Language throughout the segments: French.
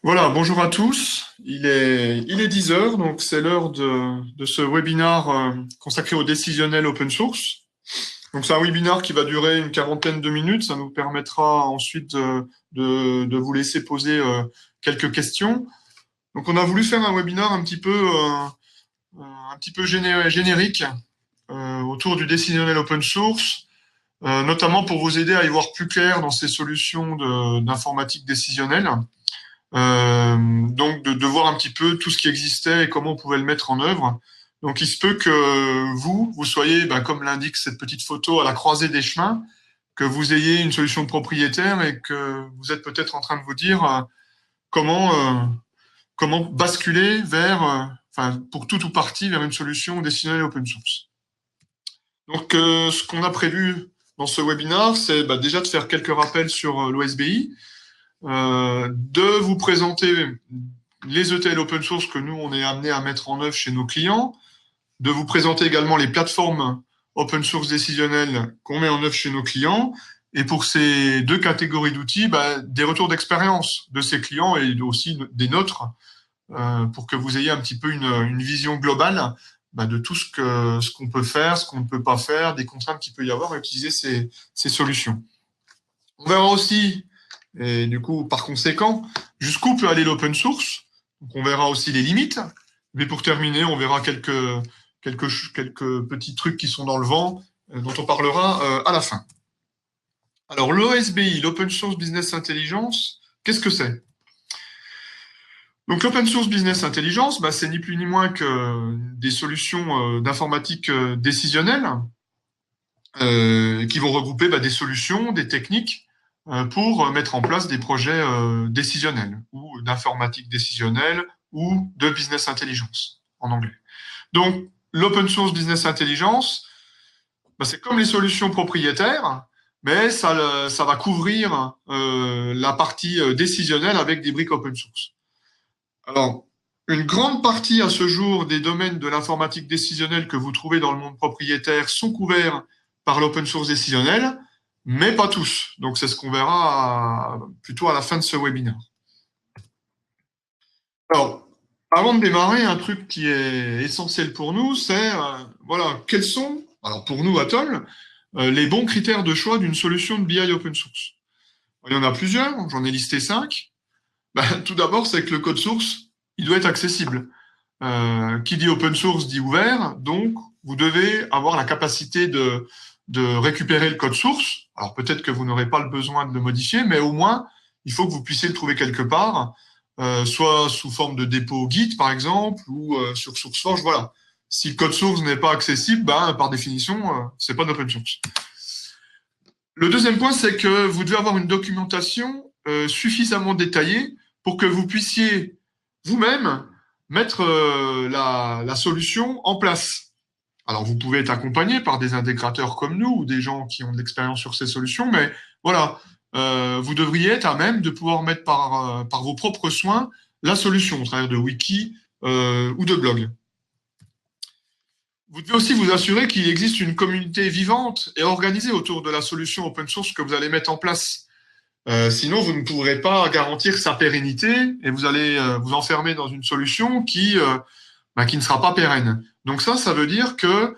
Voilà, bonjour à tous. Il est 10 heures, donc c'est l'heure de ce webinaire consacré au décisionnel open source. Donc c'est un webinaire qui va durer une quarantaine de minutes. Ça nous permettra ensuite de vous laisser poser quelques questions. Donc on a voulu faire un webinaire un petit peu générique autour du décisionnel open source, notamment pour vous aider à y voir plus clair dans ces solutions d'informatique décisionnelle. Donc de voir un petit peu tout ce qui existait et comment on pouvait le mettre en œuvre. Donc il se peut que vous soyez, comme l'indique cette petite photo, à la croisée des chemins, que vous ayez une solution propriétaire et que vous êtes peut-être en train de vous dire comment comment basculer vers, pour tout ou partie, vers une solution destinée à open source. Donc ce qu'on a prévu dans ce webinaire, c'est déjà de faire quelques rappels sur l'OSBI, de vous présenter les ETL open source que nous, on est amené à mettre en œuvre chez nos clients, de vous présenter également les plateformes open source décisionnelles qu'on met en œuvre chez nos clients, et pour ces deux catégories d'outils, des retours d'expérience de ces clients et aussi des nôtres, pour que vous ayez un petit peu une vision globale de tout ce qu'on peut faire, ce qu'on ne peut pas faire, des contraintes qu'il peut y avoir à utiliser ces solutions. On verra aussi, et du coup, par conséquent, jusqu'où peut aller l'open source. Donc, on verra aussi les limites. Mais pour terminer, on verra quelques petits trucs qui sont dans le vent, dont on parlera à la fin. Alors, l'OSBI, l'Open Source Business Intelligence, qu'est-ce que c'est? Donc, l'Open Source Business Intelligence, c'est ni plus ni moins que des solutions d'informatique décisionnelle qui vont regrouper des solutions, des techniques pour mettre en place des projets décisionnels ou d'informatique décisionnelle ou de business intelligence en anglais. Donc, l'open source business intelligence, c'est comme les solutions propriétaires, mais ça va couvrir la partie décisionnelle avec des briques open source. Alors, une grande partie à ce jour des domaines de l'informatique décisionnelle que vous trouvez dans le monde propriétaire sont couverts par l'open source décisionnel, mais pas tous. Donc c'est ce qu'on verra plutôt à la fin de ce webinaire. Alors, avant de démarrer, un truc qui est essentiel pour nous, c'est voilà, quels sont, alors pour nous, Atoll, les bons critères de choix d'une solution de BI open source. Il y en a plusieurs, j'en ai listé 5. Tout d'abord, c'est que le code source, il doit être accessible. Qui dit open source dit ouvert, donc vous devez avoir la capacité de récupérer le code source. Alors peut-être que vous n'aurez pas le besoin de le modifier, mais au moins, il faut que vous puissiez le trouver quelque part, soit sous forme de dépôt Git, par exemple, ou sur SourceForge, voilà. Si le code source n'est pas accessible, par définition, c'est pas d'open source. Le deuxième point, c'est que vous devez avoir une documentation suffisamment détaillée pour que vous puissiez vous-même mettre la solution en place. Alors, vous pouvez être accompagné par des intégrateurs comme nous ou des gens qui ont de l'expérience sur ces solutions, mais voilà, vous devriez être à même de pouvoir mettre par vos propres soins la solution, au travers de wiki ou de blog. Vous devez aussi vous assurer qu'il existe une communauté vivante et organisée autour de la solution open source que vous allez mettre en place. Sinon, vous ne pourrez pas garantir sa pérennité et vous allez vous enfermer dans une solution qui ne sera pas pérenne. Donc ça veut dire que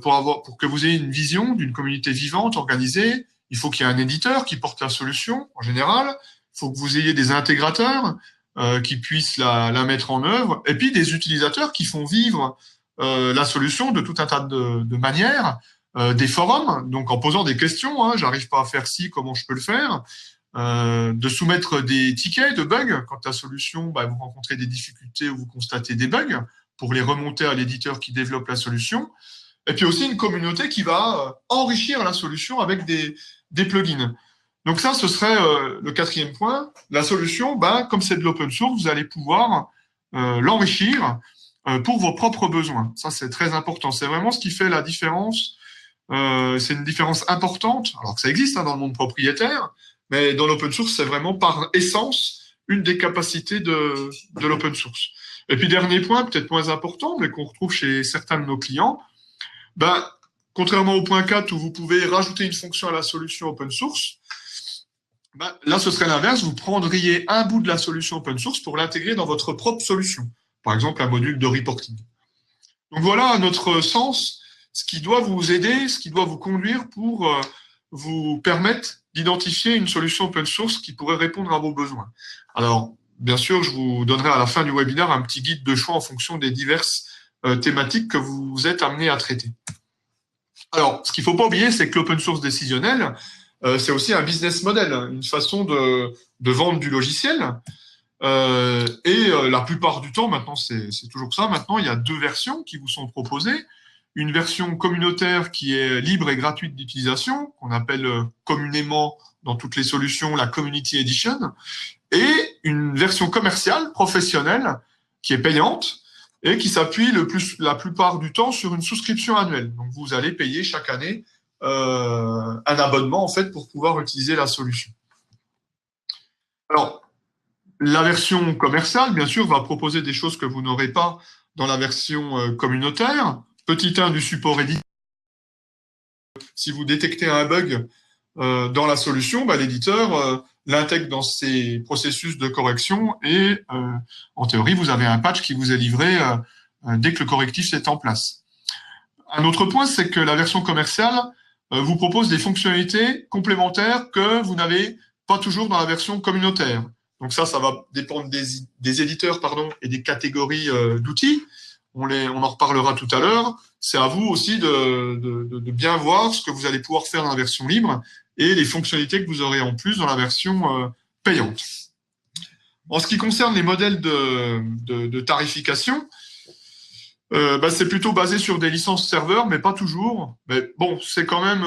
pour que vous ayez une vision d'une communauté vivante, organisée, il faut qu'il y ait un éditeur qui porte la solution en général. Il faut que vous ayez des intégrateurs qui puissent la mettre en œuvre, et puis des utilisateurs qui font vivre la solution de tout un tas de manières. Des forums, donc en posant des questions, j'arrive pas à faire ci, comment je peux le faire, de soumettre des tickets de bugs quand la solution, vous rencontrez des difficultés ou vous constatez des bugs, pour les remonter à l'éditeur qui développe la solution, et puis aussi une communauté qui va enrichir la solution avec des plugins. Donc ça, ce serait le quatrième point. La solution, comme c'est de l'open source, vous allez pouvoir l'enrichir pour vos propres besoins. Ça, c'est très important. C'est vraiment ce qui fait la différence. C'est une différence importante, alors que ça existe dans le monde propriétaire, mais dans l'open source, c'est vraiment par essence une des capacités de l'open source. Et puis, dernier point, peut-être moins important, mais qu'on retrouve chez certains de nos clients, contrairement au point 4 où vous pouvez rajouter une fonction à la solution open source, Là, ce serait l'inverse. Vous prendriez un bout de la solution open source pour l'intégrer dans votre propre solution. Par exemple, un module de reporting. Donc voilà, à notre sens, ce qui doit vous aider, ce qui doit vous conduire pour vous permettre d'identifier une solution open source qui pourrait répondre à vos besoins. Alors, bien sûr, je vous donnerai à la fin du webinaire un petit guide de choix en fonction des diverses thématiques que vous êtes amenés à traiter. Alors, ce qu'il ne faut pas oublier, c'est que l'open source décisionnel, c'est aussi un business model, une façon de vendre du logiciel. La plupart du temps, maintenant, c'est toujours ça. Maintenant, il y a deux versions qui vous sont proposées. Une version communautaire qui est libre et gratuite d'utilisation, qu'on appelle communément dans toutes les solutions la Community Edition, et une version commerciale, professionnelle, qui est payante et qui s'appuie la plupart du temps sur une souscription annuelle. Donc, vous allez payer chaque année un abonnement, en fait, pour pouvoir utiliser la solution. Alors, la version commerciale, bien sûr, va proposer des choses que vous n'aurez pas dans la version communautaire. Petit 1 du support éditeur. Si vous détectez un bug dans la solution, l'éditeur l'intègre dans ses processus de correction et, en théorie, vous avez un patch qui vous est livré dès que le correctif est en place. Un autre point, c'est que la version commerciale vous propose des fonctionnalités complémentaires que vous n'avez pas toujours dans la version communautaire. Donc ça va dépendre des éditeurs et des catégories d'outils. On en reparlera tout à l'heure. C'est à vous aussi de bien voir ce que vous allez pouvoir faire dans la version libre et les fonctionnalités que vous aurez en plus dans la version payante. En ce qui concerne les modèles de tarification, c'est plutôt basé sur des licences serveurs, mais pas toujours. Mais bon, c'est quand même,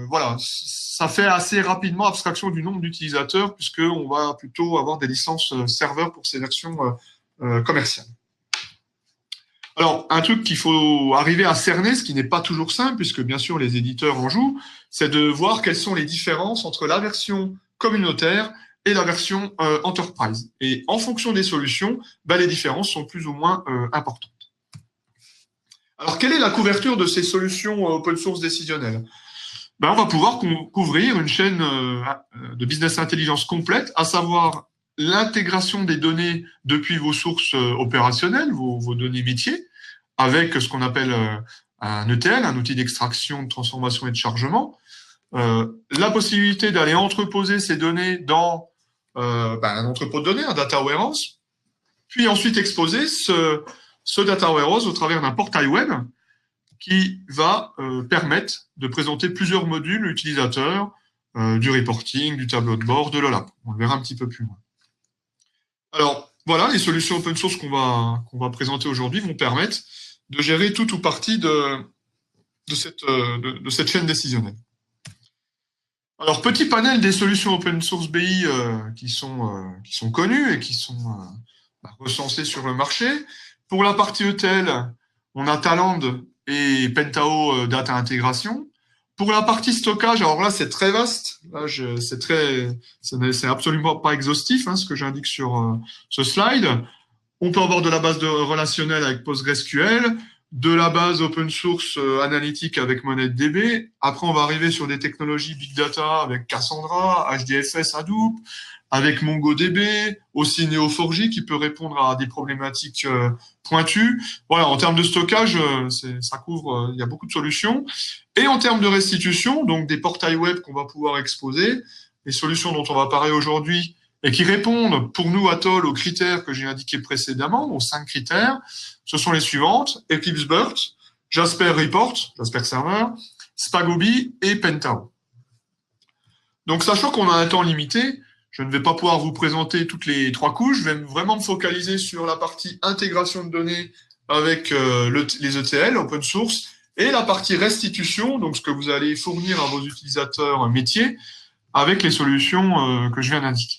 voilà, ça fait assez rapidement abstraction du nombre d'utilisateurs, puisqu'on va plutôt avoir des licences serveurs pour ces versions commerciales. Alors, un truc qu'il faut arriver à cerner, ce qui n'est pas toujours simple, puisque bien sûr les éditeurs en jouent, c'est de voir quelles sont les différences entre la version communautaire et la version enterprise. Et en fonction des solutions, les différences sont plus ou moins importantes. Alors, quelle est la couverture de ces solutions open source décisionnelles ? On va pouvoir couvrir une chaîne de business intelligence complète, à savoir l'intégration des données depuis vos sources opérationnelles, vos données métiers, avec ce qu'on appelle un ETL, un outil d'extraction, de transformation et de chargement, la possibilité d'aller entreposer ces données dans un entrepôt de données, un data warehouse, puis ensuite exposer ce data warehouse au travers d'un portail web qui va permettre de présenter plusieurs modules utilisateurs, du reporting, du tableau de bord, de l'OLAP. On le verra un petit peu plus loin. Alors, voilà, les solutions open source qu'on va présenter aujourd'hui vont permettre de gérer tout ou partie de cette chaîne décisionnelle. Alors, petit panel des solutions open source BI qui sont connues et qui sont recensées sur le marché. Pour la partie ETL, on a Talend et Pentao Data Intégration. Pour la partie stockage, alors là, c'est très vaste. Là, c'est absolument pas exhaustif, ce que j'indique sur ce slide. On peut avoir de la base relationnelle avec PostgreSQL, de la base open source analytique avec MonetDB. Après, on va arriver sur des technologies big data avec Cassandra, HDFS, Hadoop, avec MongoDB, aussi Neo4j qui peut répondre à des problématiques pointues. Voilà, en termes de stockage, ça couvre, il y a beaucoup de solutions. Et en termes de restitution, donc des portails web qu'on va pouvoir exposer, les solutions dont on va parler aujourd'hui et qui répondent pour nous, Atoll, aux critères que j'ai indiqués précédemment, aux 5 critères, ce sont les suivantes: Eclipse Burst, Jasper Report, Jasper Server, Spagobi et Pentao. Donc, sachant qu'on a un temps limité, je ne vais pas pouvoir vous présenter toutes les 3 couches. Je vais vraiment me focaliser sur la partie intégration de données avec les ETL, open source, et la partie restitution, donc ce que vous allez fournir à vos utilisateurs métiers avec les solutions que je viens d'indiquer.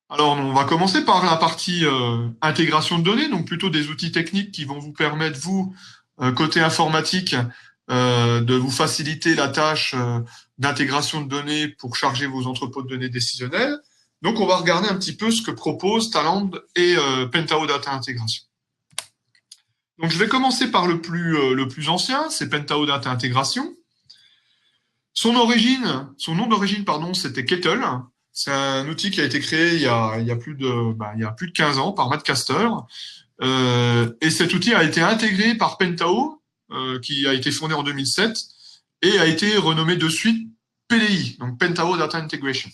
Alors, on va commencer par la partie intégration de données, donc plutôt des outils techniques qui vont vous permettre, vous, côté informatique, de vous faciliter la tâche d'intégration de données pour charger vos entrepôts de données décisionnels. Donc, on va regarder un petit peu ce que proposent Talend et Pentao Data Intégration. Donc, je vais commencer par le plus ancien, c'est Pentao Data Intégration. Son nom d'origine, pardon, c'était Kettle. C'est un outil qui a été créé il y a plus de 15 ans par Matt Caster. Et cet outil a été intégré par Pentao, qui a été fondé en 2007 et a été renommé de suite PDI, donc Pentao Data Integration.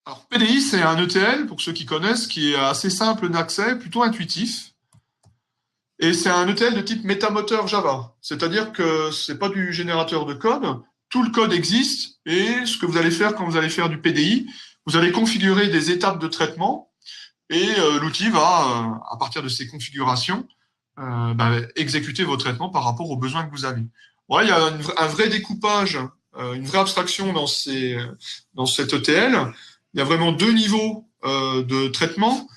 Alors, PDI, c'est un ETL, pour ceux qui connaissent, qui est assez simple d'accès, plutôt intuitif. Et c'est un ETL de type métamoteur Java. C'est-à-dire que c'est pas du générateur de code. Tout le code existe. Et ce que vous allez faire quand vous allez faire du PDI, vous allez configurer des étapes de traitement. Et l'outil va, à partir de ces configurations, exécuter vos traitements par rapport aux besoins que vous avez. Ouais, il y a un vrai découpage, une vraie abstraction dans cet ETL. Il y a vraiment deux niveaux de traitement.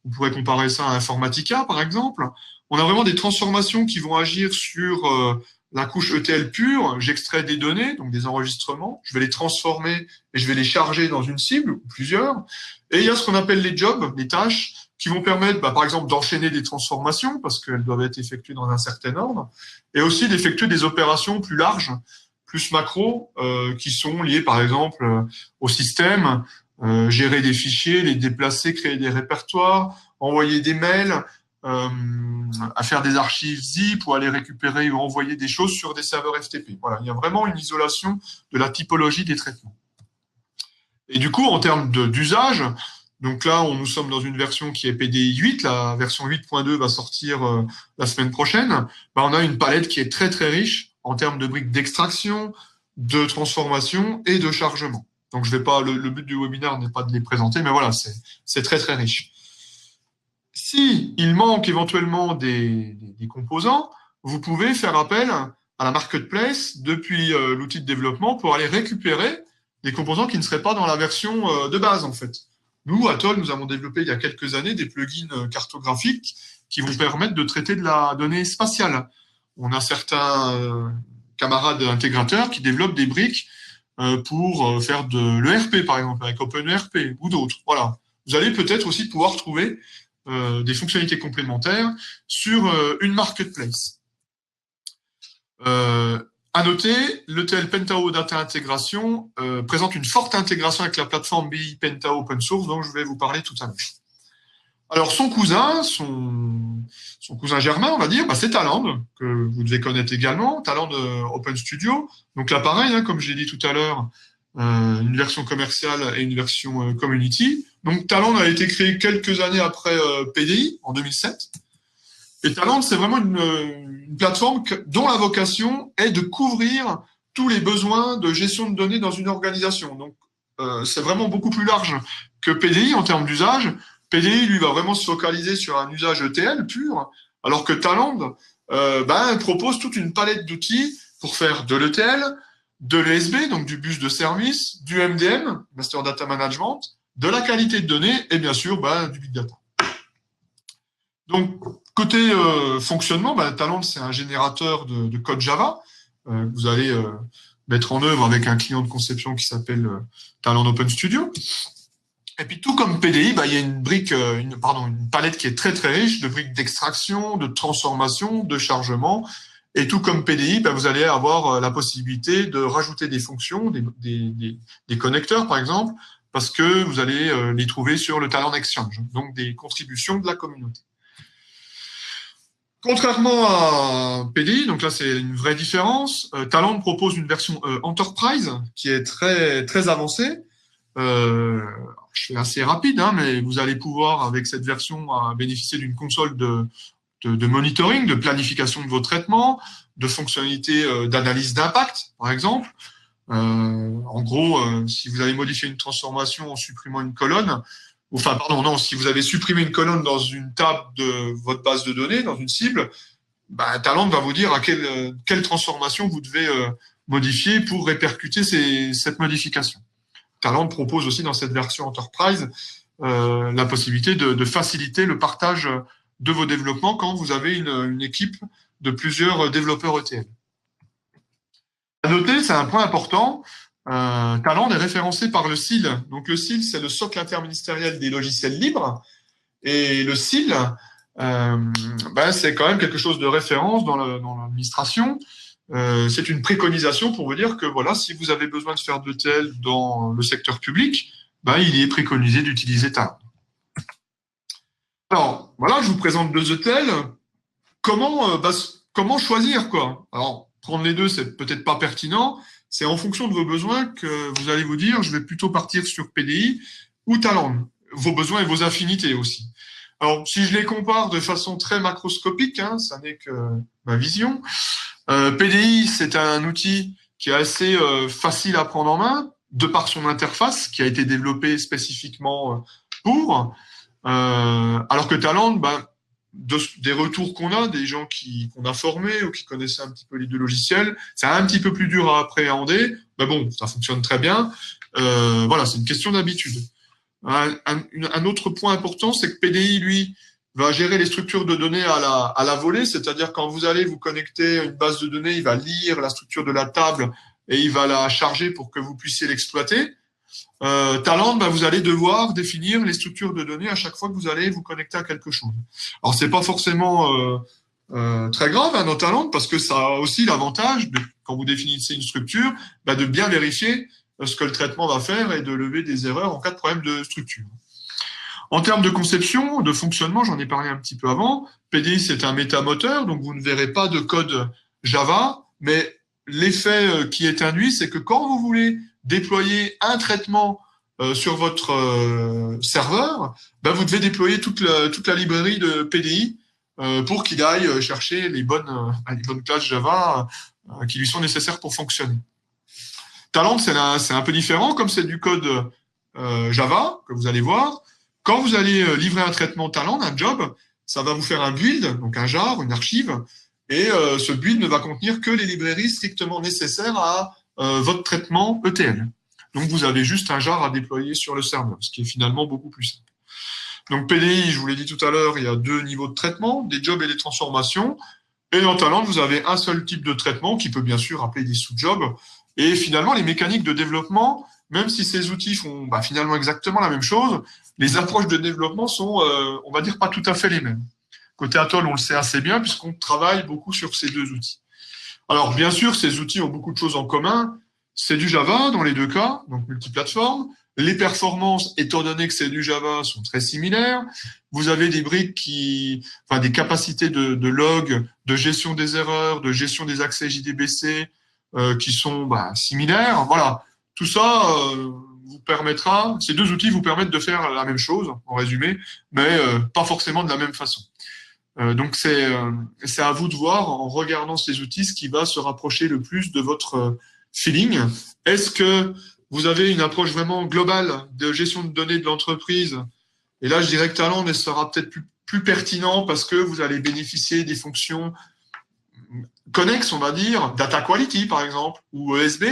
Vous pourrez comparer ça à Informatica, par exemple. On a vraiment des transformations qui vont agir sur la couche ETL pure. J'extrais des données, donc des enregistrements. Je vais les transformer et je vais les charger dans une cible, ou plusieurs. Et il y a ce qu'on appelle les jobs, les tâches, qui vont permettre, par exemple, d'enchaîner des transformations, parce qu'elles doivent être effectuées dans un certain ordre, et aussi d'effectuer des opérations plus larges, plus macro, qui sont liées, par exemple, au système, gérer des fichiers, les déplacer, créer des répertoires, envoyer des mails, à faire des archives zip ou aller récupérer ou envoyer des choses sur des serveurs FTP. Voilà, il y a vraiment une isolation de la typologie des traitements. Et du coup, en termes d'usage, donc là, nous sommes dans une version qui est PDI 8, la version 8.2 va sortir la semaine prochaine. On a une palette qui est très très riche en termes de briques d'extraction, de transformation et de chargement. Donc je vais pas, le but du webinaire n'est pas de les présenter, mais voilà, c'est très très riche. Si il manque éventuellement des composants, vous pouvez faire appel à la marketplace depuis l'outil de développement pour aller récupérer des composants qui ne seraient pas dans la version de base, en fait. Nous, à Toll, nous avons développé il y a quelques années des plugins cartographiques qui vont permettre de traiter de la donnée spatiale. On a certains camarades intégrateurs qui développent des briques pour faire de l'ERP, par exemple, avec OpenERP ou d'autres. Voilà. Vous allez peut-être aussi pouvoir trouver des fonctionnalités complémentaires sur une marketplace. À noter, l'ETL Pentao Data Integration présente une forte intégration avec la plateforme BI Pentao Open Source dont je vais vous parler tout à l'heure. Alors son cousin germain, on va dire, c'est Talend, que vous devez connaître également, Talend Open Studio. Donc là pareil, comme j'ai dit tout à l'heure, une version commerciale et une version community. Donc Talend a été créé quelques années après PDI, en 2007. Et Talend, c'est vraiment une plateforme dont la vocation est de couvrir tous les besoins de gestion de données dans une organisation. Donc c'est vraiment beaucoup plus large que PDI en termes d'usage. PDI, lui, va vraiment se focaliser sur un usage ETL pur, alors que Talend propose toute une palette d'outils pour faire de l'ETL, de l'ESB, donc du bus de service, du MDM, Master Data Management, de la qualité de données et bien sûr du big data. Donc, côté fonctionnement, Talend, c'est un générateur de code Java que vous allez mettre en œuvre avec un client de conception qui s'appelle Talend Open Studio. Et puis, tout comme PDI, il y a une palette qui est très, très riche de briques d'extraction, de transformation, de chargement. Et tout comme PDI, vous allez avoir la possibilité de rajouter des fonctions, des connecteurs, par exemple, parce que vous allez les trouver sur le Talend Exchange, donc des contributions de la communauté. Contrairement à PDI, donc là c'est une vraie différence, Talend propose une version Enterprise qui est très, très avancée. Je fais assez rapide, mais vous allez pouvoir, avec cette version, bénéficier d'une console de monitoring, de planification de vos traitements, de fonctionnalités d'analyse d'impact, par exemple. En gros, si vous avez modifié une transformation en supprimant une colonne, si vous avez supprimé une colonne dans une table de votre base de données, dans une cible, Talend va vous dire à quelle transformation vous devez modifier pour répercuter cette modification. Talend propose aussi dans cette version Enterprise la possibilité de faciliter le partage de vos développements quand vous avez une équipe de plusieurs développeurs ETL. À noter, c'est un point important, Talend est référencé par le SIL. Donc le SIL, c'est le socle interministériel des logiciels libres. Et le SIL, c'est quand même quelque chose de référence dans l'administration. C'est une préconisation pour vous dire que voilà, si vous avez besoin de faire d'ETL dans le secteur public, ben, il est préconisé d'utiliser Talend. Alors, voilà, je vous présente deux ETL. Comment choisir, quoi? Alors, prendre les deux, c'est peut-être pas pertinent. C'est en fonction de vos besoins que vous allez vous dire, je vais plutôt partir sur PDI ou Talend. Vos besoins et vos affinités aussi. Alors, si je les compare de façon très macroscopique, hein, ça n'est que ma vision. PDI, c'est un outil qui est assez facile à prendre en main, de par son interface, qui a été développée spécifiquement pour. Alors que Talend, ben, des retours qu'on a, des gens qu'on a formés ou qui connaissaient un petit peu les deux logiciels, c'est un petit peu plus dur à appréhender, mais bon, ça fonctionne très bien. Voilà, c'est une question d'habitude. Un autre point important, c'est que PDI, lui, va gérer les structures de données à la volée, c'est-à-dire quand vous allez vous connecter à une base de données, il va lire la structure de la table et il va la charger pour que vous puissiez l'exploiter. Talend, bah, vous allez devoir définir les structures de données à chaque fois que vous allez vous connecter à quelque chose. Alors, c'est pas forcément très grave dans Talend parce que ça a aussi l'avantage, quand vous définissez une structure, bah, de bien vérifier ce que le traitement va faire et de lever des erreurs en cas de problème de structure. En termes de conception, de fonctionnement, j'en ai parlé un petit peu avant. PDI, c'est un métamoteur, donc vous ne verrez pas de code Java, mais l'effet qui est induit, c'est que quand vous voulez déployer un traitement sur votre serveur, ben vous devez déployer toute la librairie de PDI pour qu'il aille chercher les bonnes classes Java qui lui sont nécessaires pour fonctionner. Talend, c'est un peu différent, comme c'est du code Java, que vous allez voir. Quand vous allez livrer un traitement Talend, un job, ça va vous faire un build, donc un jar, une archive, et ce build ne va contenir que les librairies strictement nécessaires à votre traitement ETL. Donc vous avez juste un jar à déployer sur le serveur, ce qui est finalement beaucoup plus simple. Donc PDI, je vous l'ai dit tout à l'heure, il y a deux niveaux de traitement, des jobs et des transformations. Et dans Talend, vous avez un seul type de traitement qui peut bien sûr appeler des sous-jobs. Et finalement, les mécaniques de développement, même si ces outils font finalement exactement la même chose, les approches de développement sont, on va dire, pas tout à fait les mêmes. Côté Atoll, on le sait assez bien puisqu'on travaille beaucoup sur ces deux outils. Alors, bien sûr, ces outils ont beaucoup de choses en commun. C'est du Java dans les deux cas, donc multiplateforme. Les performances, étant donné que c'est du Java, sont très similaires. Vous avez des briques des capacités de log, de gestion des erreurs, de gestion des accès JDBC qui sont similaires. Voilà, tout ça vous permettra, ces deux outils vous permettent de faire la même chose, en résumé, mais pas forcément de la même façon. Donc c'est à vous de voir en regardant ces outils ce qui va se rapprocher le plus de votre feeling. Est-ce que vous avez une approche vraiment globale de gestion de données de l'entreprise? Et là, je dirais que Talend sera peut-être plus pertinent parce que vous allez bénéficier des fonctions connexes, on va dire, data quality par exemple, ou ESB.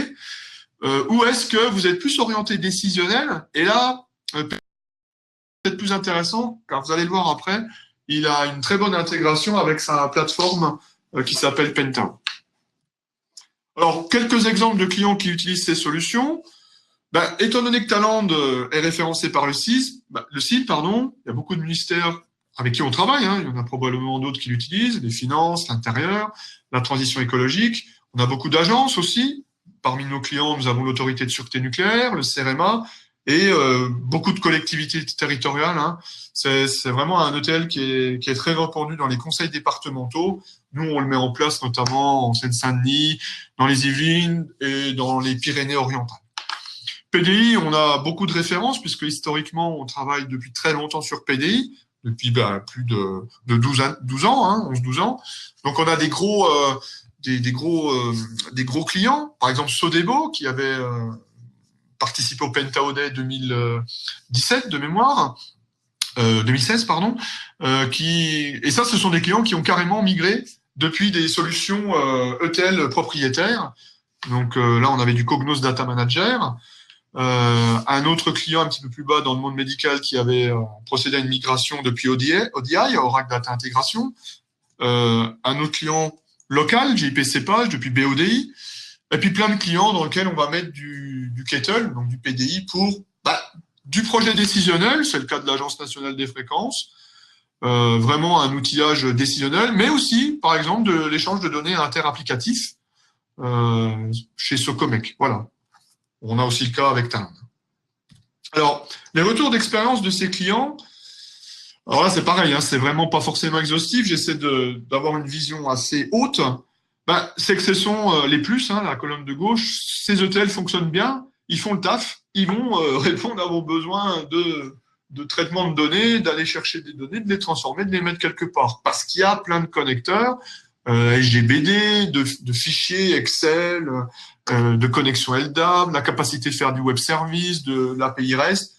Ou est-ce que vous êtes plus orienté décisionnel? Et là, peut-être plus intéressant, car vous allez le voir après, il a une très bonne intégration avec sa plateforme qui s'appelle Penta. Alors, quelques exemples de clients qui utilisent ces solutions. Étant donné que Talend est référencé par le site, il y a beaucoup de ministères avec qui on travaille. Il y en a probablement d'autres qui l'utilisent, les finances, l'intérieur, la transition écologique. On a beaucoup d'agences aussi. Parmi nos clients, nous avons l'autorité de sûreté nucléaire, le CEREMA, et beaucoup de collectivités territoriales. C'est vraiment un ETL qui est très répandu dans les conseils départementaux. Nous, on le met en place notamment en Seine-Saint-Denis, dans les Yvelines et dans les Pyrénées-Orientales. PDI, on a beaucoup de références puisque historiquement, on travaille depuis très longtemps sur PDI, depuis plus de 12 ans, 11-12 ans. Donc, on a des gros clients, par exemple Sodebo, qui avait participé au Penta Day 2017 de mémoire, 2016 pardon, et ça, ce sont des clients qui ont carrément migré depuis des solutions ETL propriétaires. Donc là, on avait du Cognos Data Manager. Un autre client un petit peu plus bas dans le monde médical qui avait procédé à une migration depuis ODI, Oracle Data Integration. Un autre client local, JPC Page, depuis BODI. Et puis plein de clients dans lesquels on va mettre du Kettle, donc du PDI, pour du projet décisionnel, c'est le cas de l'Agence nationale des fréquences, vraiment un outillage décisionnel, mais aussi, par exemple, de l'échange de données interapplicatifs. chez Socomec. Voilà. On a aussi le cas avec Talend. Alors, les retours d'expérience de ces clients, alors là, c'est pareil, hein, c'est vraiment pas forcément exhaustif. J'essaie d'avoir une vision assez haute. Ben, c'est que ce sont les plus, hein, la colonne de gauche. Ces ETL fonctionnent bien, ils font le taf, ils vont répondre à vos besoins de traitement de données, d'aller chercher des données, de les transformer, de les mettre quelque part. Parce qu'il y a plein de connecteurs, SGBD, de fichiers Excel, de connexions LDAP, la capacité de faire du web service, de l'API REST.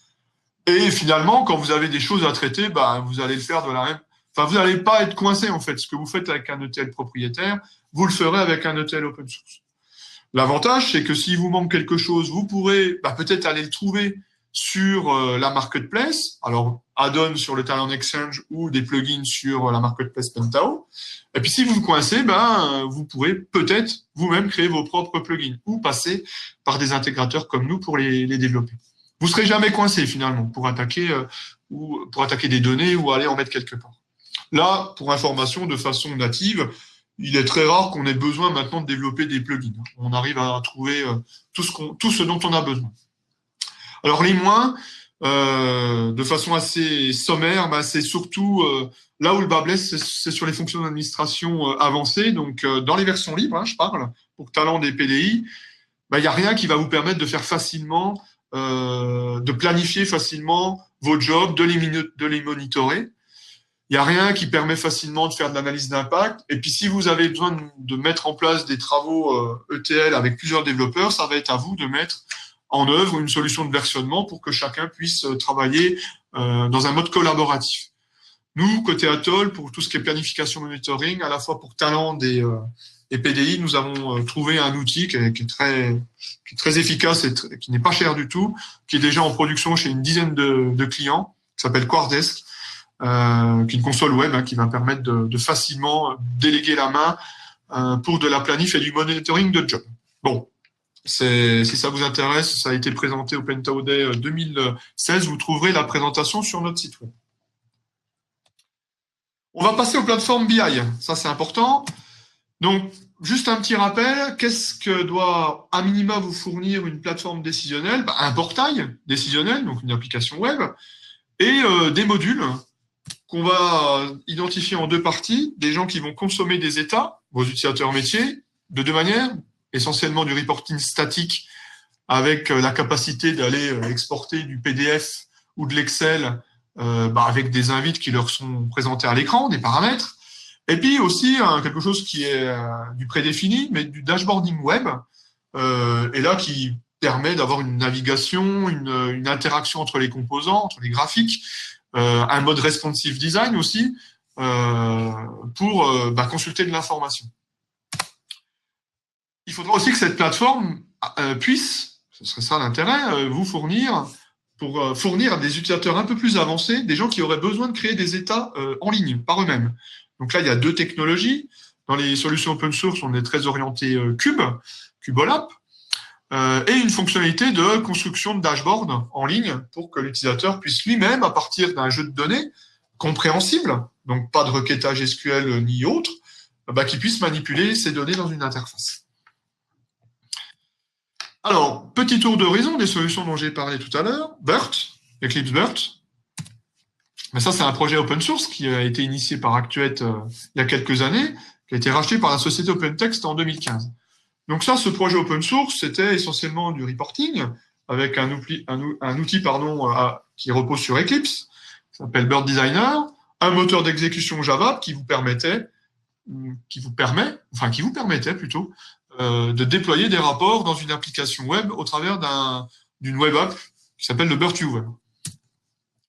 Et finalement, quand vous avez des choses à traiter, bah, vous allez le faire de la même. Enfin, vous n'allez pas être coincé, en fait. Ce que vous faites avec un ETL propriétaire, vous le ferez avec un ETL open source. L'avantage, c'est que s'il vous manque quelque chose, vous pourrez peut-être aller le trouver sur la marketplace. Alors, add-on sur le Talend Exchange ou des plugins sur la marketplace Pentao. Et puis, si vous vous coincez, vous pourrez peut-être vous-même créer vos propres plugins ou passer par des intégrateurs comme nous pour les développer. Vous serez jamais coincé finalement pour attaquer des données ou aller en mettre quelque part. Là, pour information, de façon native, il est très rare qu'on ait besoin maintenant de développer des plugins. On arrive à trouver tout ce dont on a besoin. Alors les moins, de façon assez sommaire, c'est surtout là où le bas blesse, c'est sur les fonctions d'administration avancées. Donc dans les versions libres, hein, je parle, pour Talend et PDI, il n'y a rien qui va vous permettre de faire facilement, de planifier facilement vos jobs, de les monitorer. Il n'y a rien qui permet facilement de faire de l'analyse d'impact. Et puis, si vous avez besoin de mettre en place des travaux ETL avec plusieurs développeurs, ça va être à vous de mettre en œuvre une solution de versionnement pour que chacun puisse travailler dans un mode collaboratif. Nous, côté Atoll, pour tout ce qui est planification monitoring, à la fois pour Talend et PDI, nous avons trouvé un outil qui est très efficace et qui n'est pas cher du tout, qui est déjà en production chez une dizaine de clients, qui s'appelle Quardesk, qui est une console web qui va permettre de facilement déléguer la main pour de la planif et du monitoring de job. Bon, si ça vous intéresse, ça a été présenté au Pentao Day 2016. Vous trouverez la présentation sur notre site web. On va passer aux plateformes BI. Ça, c'est important. Donc, juste un petit rappel, qu'est-ce que doit à minima vous fournir une plateforme décisionnelle? Un portail décisionnel, donc une application web, et des modules qu'on va identifier en deux parties, des gens qui vont consommer des états, vos utilisateurs métiers, de deux manières, essentiellement du reporting statique avec la capacité d'aller exporter du PDF ou de l'Excel avec des invites qui leur sont présentés à l'écran, des paramètres, et puis aussi quelque chose qui est du prédéfini, mais du dashboarding web, et là qui permet d'avoir une navigation, une interaction entre les composants, entre les graphiques, un mode responsive design aussi, pour consulter de l'information. Il faudra aussi que cette plateforme puisse, ce serait ça l'intérêt, vous fournir, pour fournir à des utilisateurs un peu plus avancés, des gens qui auraient besoin de créer des états en ligne, par eux-mêmes. Donc là, il y a deux technologies. Dans les solutions open source, on est très orienté Cubolab, et une fonctionnalité de construction de dashboard en ligne pour que l'utilisateur puisse lui-même, à partir d'un jeu de données compréhensible, donc pas de requêtage SQL ni autre, qu'il puisse manipuler ces données dans une interface. Alors, petit tour d'horizon des solutions dont j'ai parlé tout à l'heure. BERT, Eclipse BERT. Mais ça, c'est un projet open source qui a été initié par Actuet il y a quelques années, qui a été racheté par la société OpenText en 2015. Donc ça, ce projet open source, c'était essentiellement du reporting avec un outil qui repose sur Eclipse, qui s'appelle BERT Designer, un moteur d'exécution Java qui vous permettait plutôt de déployer des rapports dans une application web au travers d'une web app qui s'appelle le BERT Viewer.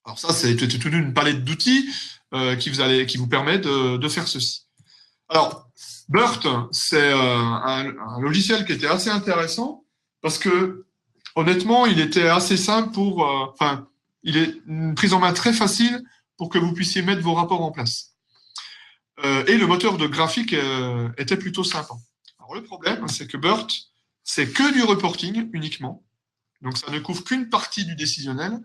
Alors ça, c'est toute une palette d'outils qui vous permet de faire ceci. Alors, BERT, c'est un logiciel qui était assez intéressant parce que, honnêtement, il était assez simple il est une prise en main très facile pour que vous puissiez mettre vos rapports en place. Et le moteur de graphique était plutôt sympa. Alors, le problème, c'est que BERT, c'est que du reporting uniquement. Donc, ça ne couvre qu'une partie du décisionnel.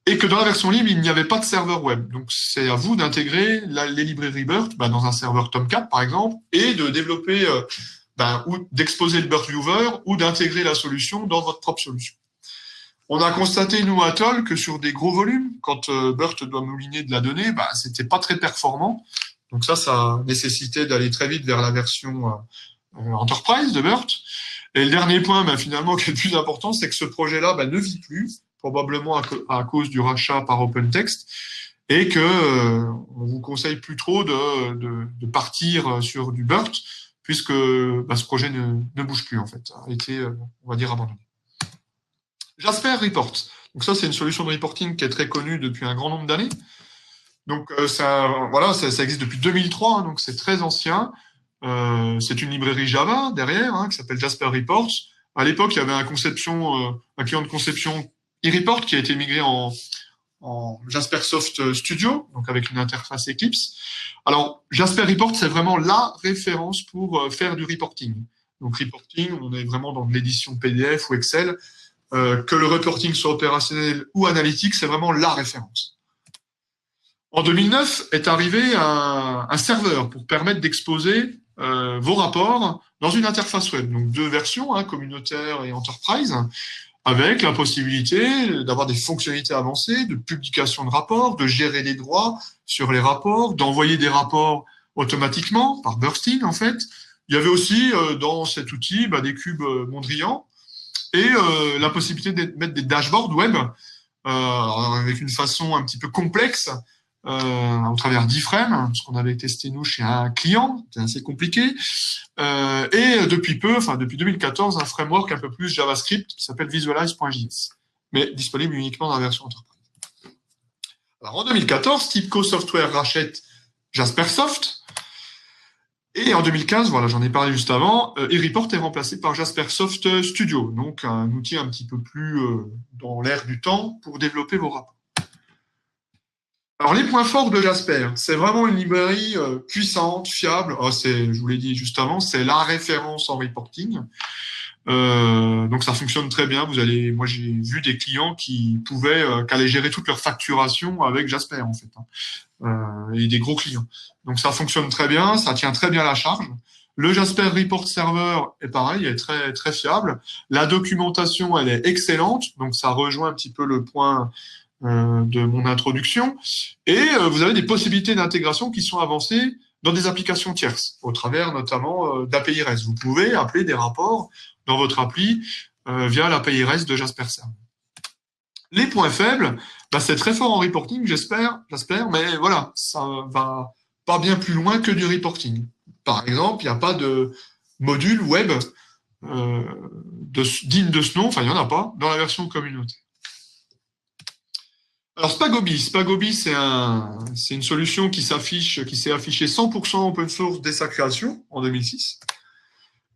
Et que dans la version libre, il n'y avait pas de serveur web. Donc, c'est à vous d'intégrer les librairies BERT dans un serveur Tomcat, par exemple, et de développer ou d'exposer le BERT Viewer ou d'intégrer la solution dans votre propre solution. On a constaté, nous, à Toll, que sur des gros volumes, quand BERT doit mouliner de la donnée, c'était pas très performant. Donc ça nécessitait d'aller très vite vers la version Enterprise de BERT. Et le dernier point, finalement, qui est le plus important, c'est que ce projet-là ne vit plus, probablement à cause du rachat par OpenText, et que on vous conseille plus trop de partir sur du BERT, puisque ce projet ne bouge plus, en fait, a été, on va dire, abandonné. Jasper Report. Donc ça, c'est une solution de reporting qui est très connue depuis un grand nombre d'années. Donc ça existe depuis 2003, donc c'est très ancien. C'est une librairie Java derrière, qui s'appelle Jasper Reports. À l'époque, il y avait un client de conception eReport qui a été migré en Jaspersoft Studio, donc avec une interface Eclipse. Alors, Jasper Report, c'est vraiment la référence pour faire du reporting. Donc, reporting, on est vraiment dans de l'édition PDF ou Excel. Que le reporting soit opérationnel ou analytique, c'est vraiment la référence. En 2009 est arrivé un serveur pour permettre d'exposer vos rapports dans une interface web. Donc 2 versions, communautaire et enterprise, avec la possibilité d'avoir des fonctionnalités avancées, de publication de rapports, de gérer les droits sur les rapports, d'envoyer des rapports automatiquement par bursting en fait. Il y avait aussi dans cet outil des cubes Mondrian et la possibilité de mettre des dashboards web avec une façon un petit peu complexe au travers d'iframe, ce qu'on avait testé nous chez un client, c'est assez compliqué. Et depuis 2014, un framework un peu plus JavaScript qui s'appelle Visualize.js, mais disponible uniquement dans la version Enterprise. Alors en 2014, TIBCO Software rachète Jaspersoft. Et en 2015, voilà, j'en ai parlé juste avant, eReport est remplacé par Jaspersoft Studio, donc un outil un petit peu plus dans l'air du temps pour développer vos rapports. Alors les points forts de Jasper, c'est vraiment une librairie puissante, fiable. Je vous l'ai dit juste avant, c'est la référence en reporting. Donc ça fonctionne très bien. Moi j'ai vu des clients qui allaient gérer toute leur facturation avec Jasper en fait, et des gros clients. Donc ça fonctionne très bien, ça tient très bien la charge. Le Jasper Report Server est pareil, il est très très fiable. La documentation elle est excellente, donc ça rejoint un petit peu le point de mon introduction. Et vous avez des possibilités d'intégration qui sont avancées dans des applications tierces, au travers notamment d'API REST. Vous pouvez appeler des rapports dans votre appli via l'API REST de Jasper Server. Les points faibles, c'est très fort en reporting, j'espère, mais voilà, ça va pas bien plus loin que du reporting. Par exemple, il n'y a pas de module web digne de ce nom, il n'y en a pas, dans la version communauté. Alors Spagobi, c'est une solution qui s'est affichée 100% open source dès sa création en 2006.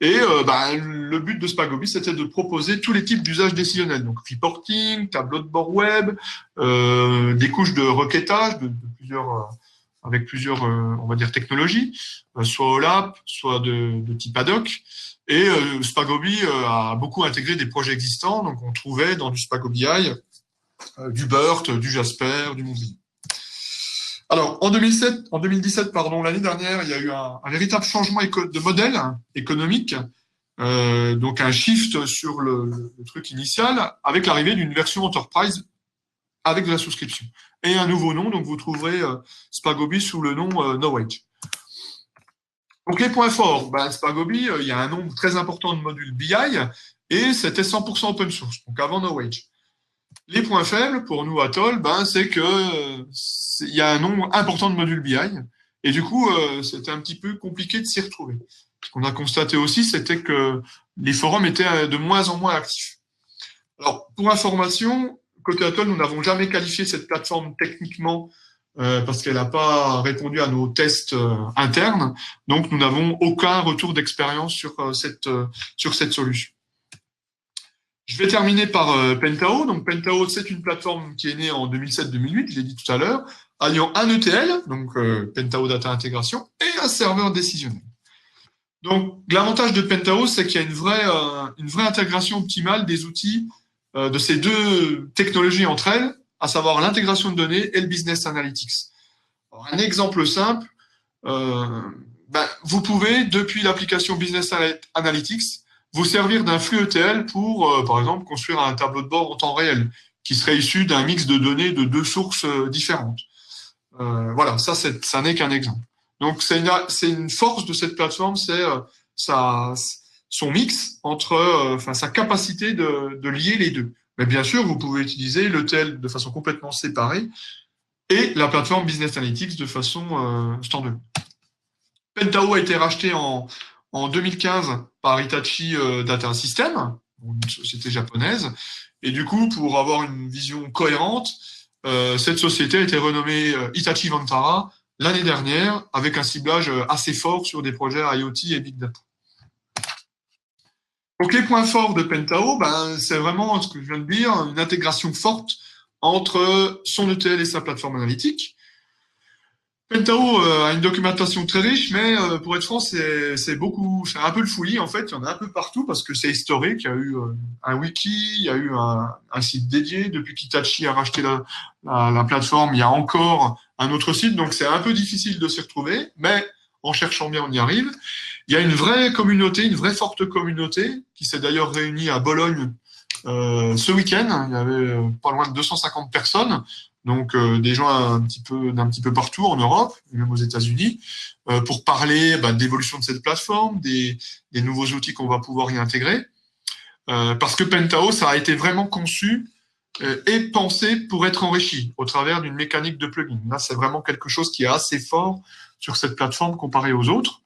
Et le but de Spagobi, c'était de proposer tous les types d'usages décisionnels, donc reporting, tableau de bord web, des couches de requêtage avec plusieurs, on va dire, technologies, soit OLAP, soit de type ad hoc. Et Spagobi a beaucoup intégré des projets existants, donc on trouvait dans du Spagobi du BERT, du Jasper, du Mondrian. Alors, en 2017, l'année dernière, il y a eu un véritable changement de modèle économique, donc un shift sur le truc initial, avec l'arrivée d'une version Enterprise avec de la souscription. Et un nouveau nom, donc vous trouverez Spagobi sous le nom Knowledge. Donc les points forts, Spagobi, il y a un nombre très important de modules BI, et c'était 100% open source, donc avant Knowledge. Les points faibles pour nous à Toll, c'est que il y a un nombre important de modules BI et du coup c'était un petit peu compliqué de s'y retrouver. Ce qu'on a constaté aussi, c'était que les forums étaient de moins en moins actifs. Alors pour information, côté Toll, nous n'avons jamais qualifié cette plateforme techniquement parce qu'elle n'a pas répondu à nos tests internes, donc nous n'avons aucun retour d'expérience sur cette solution. Je vais terminer par Pentao. Donc Pentao, c'est une plateforme qui est née en 2007-2008, je l'ai dit tout à l'heure, alliant un ETL, donc Pentao Data Integration, et un serveur décisionnel. Donc l'avantage de Pentao, c'est qu'il y a une vraie intégration optimale des outils de ces deux technologies entre elles, à savoir l'intégration de données et le business analytics. Alors, un exemple simple, vous pouvez, depuis l'application Business Analytics, vous servir d'un flux ETL pour, par exemple, construire un tableau de bord en temps réel qui serait issu d'un mix de données de deux sources différentes. Voilà, ça n'est qu'un exemple. Donc, c'est une force de cette plateforme, c'est son mix entre, sa capacité de lier les deux. Mais bien sûr, vous pouvez utiliser l'ETL de façon complètement séparée et la plateforme Business Analytics de façon standalone. Pentao a été racheté en 2015 par Hitachi Data System, une société japonaise. Et du coup, pour avoir une vision cohérente, cette société a été renommée Hitachi Vantara l'année dernière, avec un ciblage assez fort sur des projets IoT et Big Data. Donc les points forts de Pentao, c'est vraiment ce que je viens de dire, une intégration forte entre son ETL et sa plateforme analytique. Pentao a une documentation très riche, mais pour être franc, c'est un peu le fouillis en fait. Il y en a un peu partout parce que c'est historique. Il y a eu un wiki, il y a eu un site dédié. Depuis qu'Hitachi a racheté la plateforme, il y a encore un autre site, donc c'est un peu difficile de s'y retrouver. Mais en cherchant bien, on y arrive. Il y a une vraie communauté, une vraie forte communauté qui s'est d'ailleurs réunie à Bologne ce week-end. Il y avait pas loin de 250 personnes. Donc des gens d'un petit peu partout en Europe, même aux États-Unis, pour parler d'évolution de cette plateforme, des nouveaux outils qu'on va pouvoir y intégrer. Parce que Pentao, ça a été vraiment conçu et pensé pour être enrichi au travers d'une mécanique de plugin. Là, c'est vraiment quelque chose qui est assez fort sur cette plateforme comparée aux autres.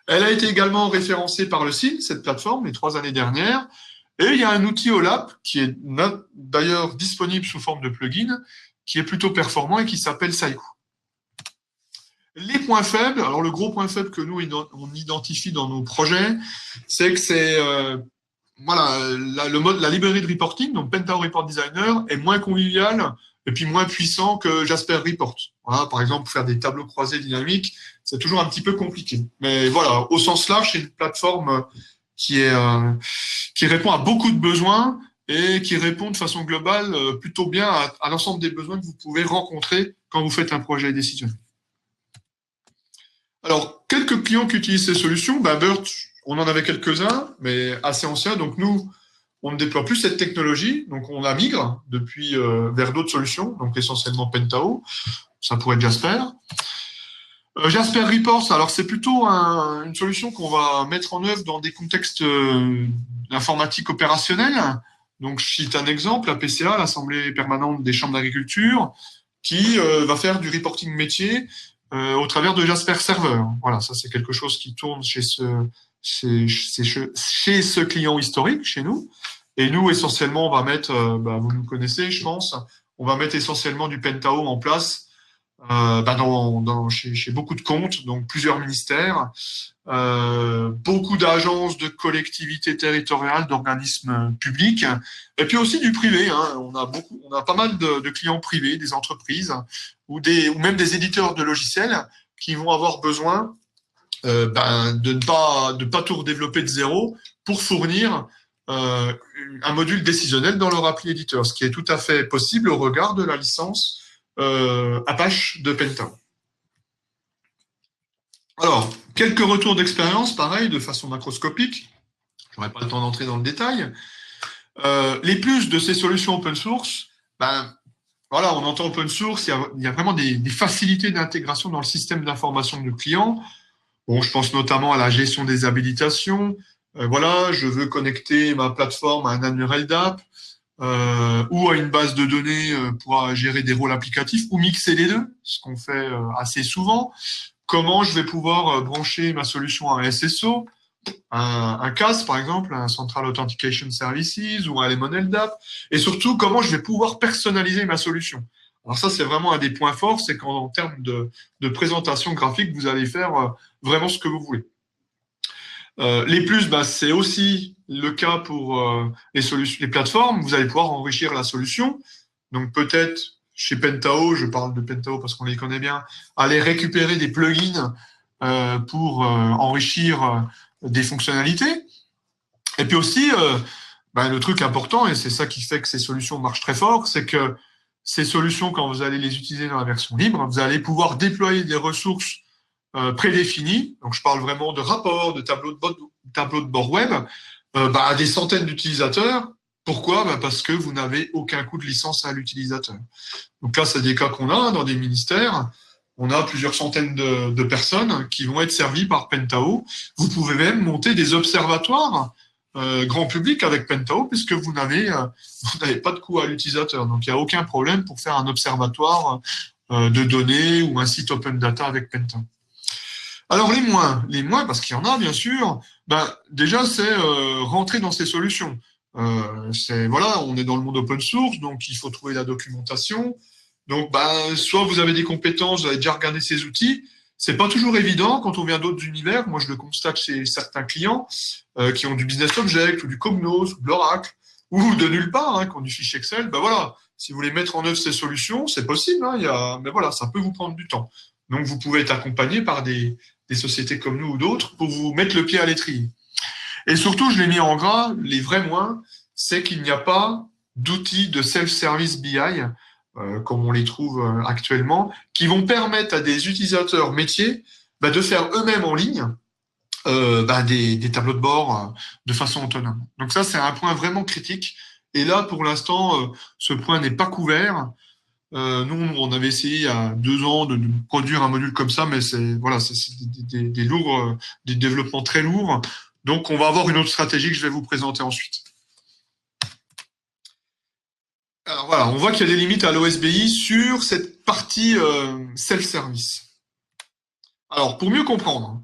Elle a été également référencée par le CIL, cette plateforme, les 3 années dernières. Et il y a un outil OLAP qui est d'ailleurs disponible sous forme de plugin, qui est plutôt performant et qui s'appelle Saiku. Les points faibles, alors le gros point faible que nous on identifie dans nos projets, c'est que c'est la librairie de reporting, donc Pentao Report Designer, est moins conviviale et puis moins puissant que Jasper Report. Voilà, par exemple, pour faire des tableaux croisés dynamiques, c'est toujours un petit peu compliqué. Mais voilà, au sens large, c'est une plateforme qui répond à beaucoup de besoins et qui répond de façon globale plutôt bien à l'ensemble des besoins que vous pouvez rencontrer quand vous faites un projet décisionnel. Alors, quelques clients qui utilisent ces solutions, BERT, on en avait quelques-uns, mais assez anciens. Donc nous, on ne déploie plus cette technologie, donc on la migre depuis vers d'autres solutions, donc essentiellement Pentao, ça pourrait être Jasper. Jasper Reports, alors c'est plutôt une solution qu'on va mettre en œuvre dans des contextes d'informatique opérationnelle. Donc je cite un exemple, la PCA, l'Assemblée permanente des chambres d'agriculture, qui va faire du reporting métier au travers de Jasper Server. Voilà, ça c'est quelque chose qui tourne chez ce client historique, chez nous. Et nous, essentiellement, on va mettre, vous nous connaissez, je pense, on va mettre essentiellement du Pentao en place chez beaucoup de comptes, donc plusieurs ministères, beaucoup d'agences, de collectivités territoriales, d'organismes publics, et puis aussi du privé. Hein. On a pas mal de clients privés, des entreprises ou même des éditeurs de logiciels qui vont avoir besoin de ne pas tout redévelopper de zéro pour fournir un module décisionnel dans leur appli éditeur, ce qui est tout à fait possible au regard de la licence Apache de Pentao. Alors, quelques retours d'expérience, pareil, de façon macroscopique. Je n'aurai pas le temps d'entrer dans le détail. Les plus de ces solutions open source, voilà, on entend open source, il y a vraiment des facilités d'intégration dans le système d'information du client. Bon, je pense notamment à la gestion des habilitations. Voilà, je veux connecter ma plateforme à un annuaire LDAP ou à une base de données pour gérer des rôles applicatifs ou mixer les deux, ce qu'on fait assez souvent. Comment je vais pouvoir brancher ma solution à un SSO, un CAS par exemple, un Central Authentication Services ou un Lemon LDAP, et surtout comment je vais pouvoir personnaliser ma solution. Alors ça, c'est vraiment un des points forts, c'est qu'en termes de présentation graphique, vous allez faire vraiment ce que vous voulez. Les plus, c'est aussi le cas pour les plateformes. Vous allez pouvoir enrichir la solution. Donc peut-être chez Pentao, je parle de Pentao parce qu'on les connaît bien, aller récupérer des plugins pour enrichir des fonctionnalités. Et puis aussi, le truc important, et c'est ça qui fait que ces solutions marchent très fort, c'est que ces solutions, quand vous allez les utiliser dans la version libre, vous allez pouvoir déployer des ressources prédéfinis, donc je parle vraiment de rapports, de tableaux de bord web, à des centaines d'utilisateurs. Pourquoi? Parce que vous n'avez aucun coût de licence à l'utilisateur. Donc là, c'est des cas qu'on a dans des ministères. On a plusieurs centaines de personnes qui vont être servies par Pentao. Vous pouvez même monter des observatoires grand public avec Pentao, puisque vous n'avez pas de coût à l'utilisateur. Donc, il n'y a aucun problème pour faire un observatoire de données ou un site open data avec Pentao. Alors, les moins, parce qu'il y en a, bien sûr, déjà, c'est rentrer dans ces solutions. Voilà, on est dans le monde open source, donc il faut trouver la documentation. Donc, soit vous avez des compétences, vous avez déjà regardé ces outils. C'est pas toujours évident quand on vient d'autres univers. Moi, je le constate chez certains clients qui ont du Business Object ou du Cognos ou de l'Oracle ou de nulle part, qui ont du fichier Excel. Voilà, si vous voulez mettre en œuvre ces solutions, c'est possible. Mais voilà, ça peut vous prendre du temps. Donc, vous pouvez être accompagné par des sociétés comme nous ou d'autres pour vous mettre le pied à l'étrier. Et surtout, je l'ai mis en gras, les vrais moins, c'est qu'il n'y a pas d'outils de self-service BI, comme on les trouve actuellement, qui vont permettre à des utilisateurs métiers de faire eux-mêmes en ligne des tableaux de bord de façon autonome. Donc ça, c'est un point vraiment critique. Et là, pour l'instant, ce point n'est pas couvert. Nous, on avait essayé il y a 2 ans de produire un module comme ça, mais c'est des lourds, des développements très lourds. Donc, on va avoir une autre stratégie que je vais vous présenter ensuite. Alors voilà, on voit qu'il y a des limites à l'OSBI sur cette partie self-service. Alors, pour mieux comprendre,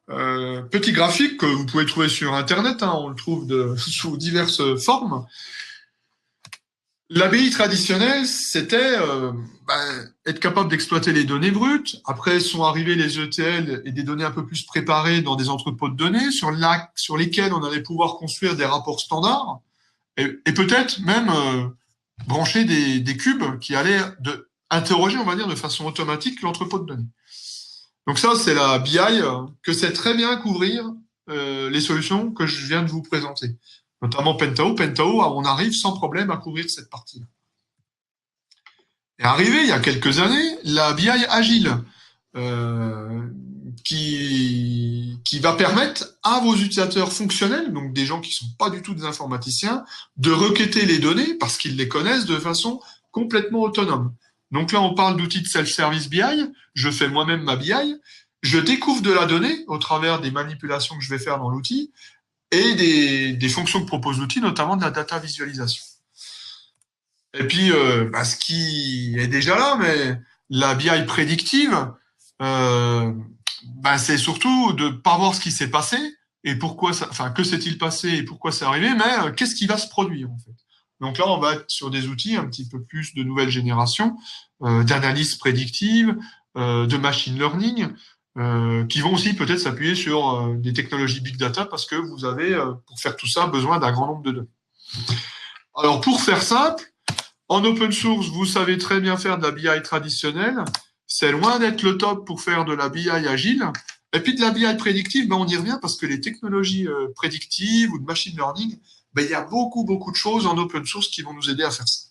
petit graphique que vous pouvez trouver sur Internet, on le trouve sous diverses formes. L'ABI traditionnelle, c'était être capable d'exploiter les données brutes. Après sont arrivés les ETL et des données un peu plus préparées dans des entrepôts de données sur lesquels on allait pouvoir construire des rapports standards et peut-être même brancher des cubes qui allaient interroger, on va dire, de façon automatique l'entrepôt de données. Donc ça, c'est la BI que sait très bien couvrir les solutions que je viens de vous présenter. Notamment Pentao. Pentao, on arrive sans problème à couvrir cette partie-là. Est arrivé il y a quelques années la BI agile, qui va permettre à vos utilisateurs fonctionnels, donc des gens qui ne sont pas du tout des informaticiens, de requêter les données parce qu'ils les connaissent de façon complètement autonome. Donc là, on parle d'outils de self-service BI. Je fais moi-même ma BI. Je découvre de la donnée au travers des manipulations que je vais faire dans l'outil et des fonctions que propose l'outil, notamment de la data visualisation. Et puis, ce qui est déjà là, mais la BI prédictive, c'est surtout de ne pas voir ce qui s'est passé et pourquoi que s'est-il passé et pourquoi c'est arrivé, mais qu'est-ce qui va se produire en fait. Donc là, on va être sur des outils un petit peu plus de nouvelle génération, d'analyse prédictive, de machine learning, qui vont aussi peut-être s'appuyer sur des technologies big data parce que vous avez, pour faire tout ça, besoin d'un grand nombre de données. Alors, pour faire simple, en open source, vous savez très bien faire de la BI traditionnelle. C'est loin d'être le top pour faire de la BI agile. Et puis de la BI prédictive, on y revient parce que les technologies prédictives ou de machine learning, il y a beaucoup, beaucoup de choses en open source qui vont nous aider à faire ça.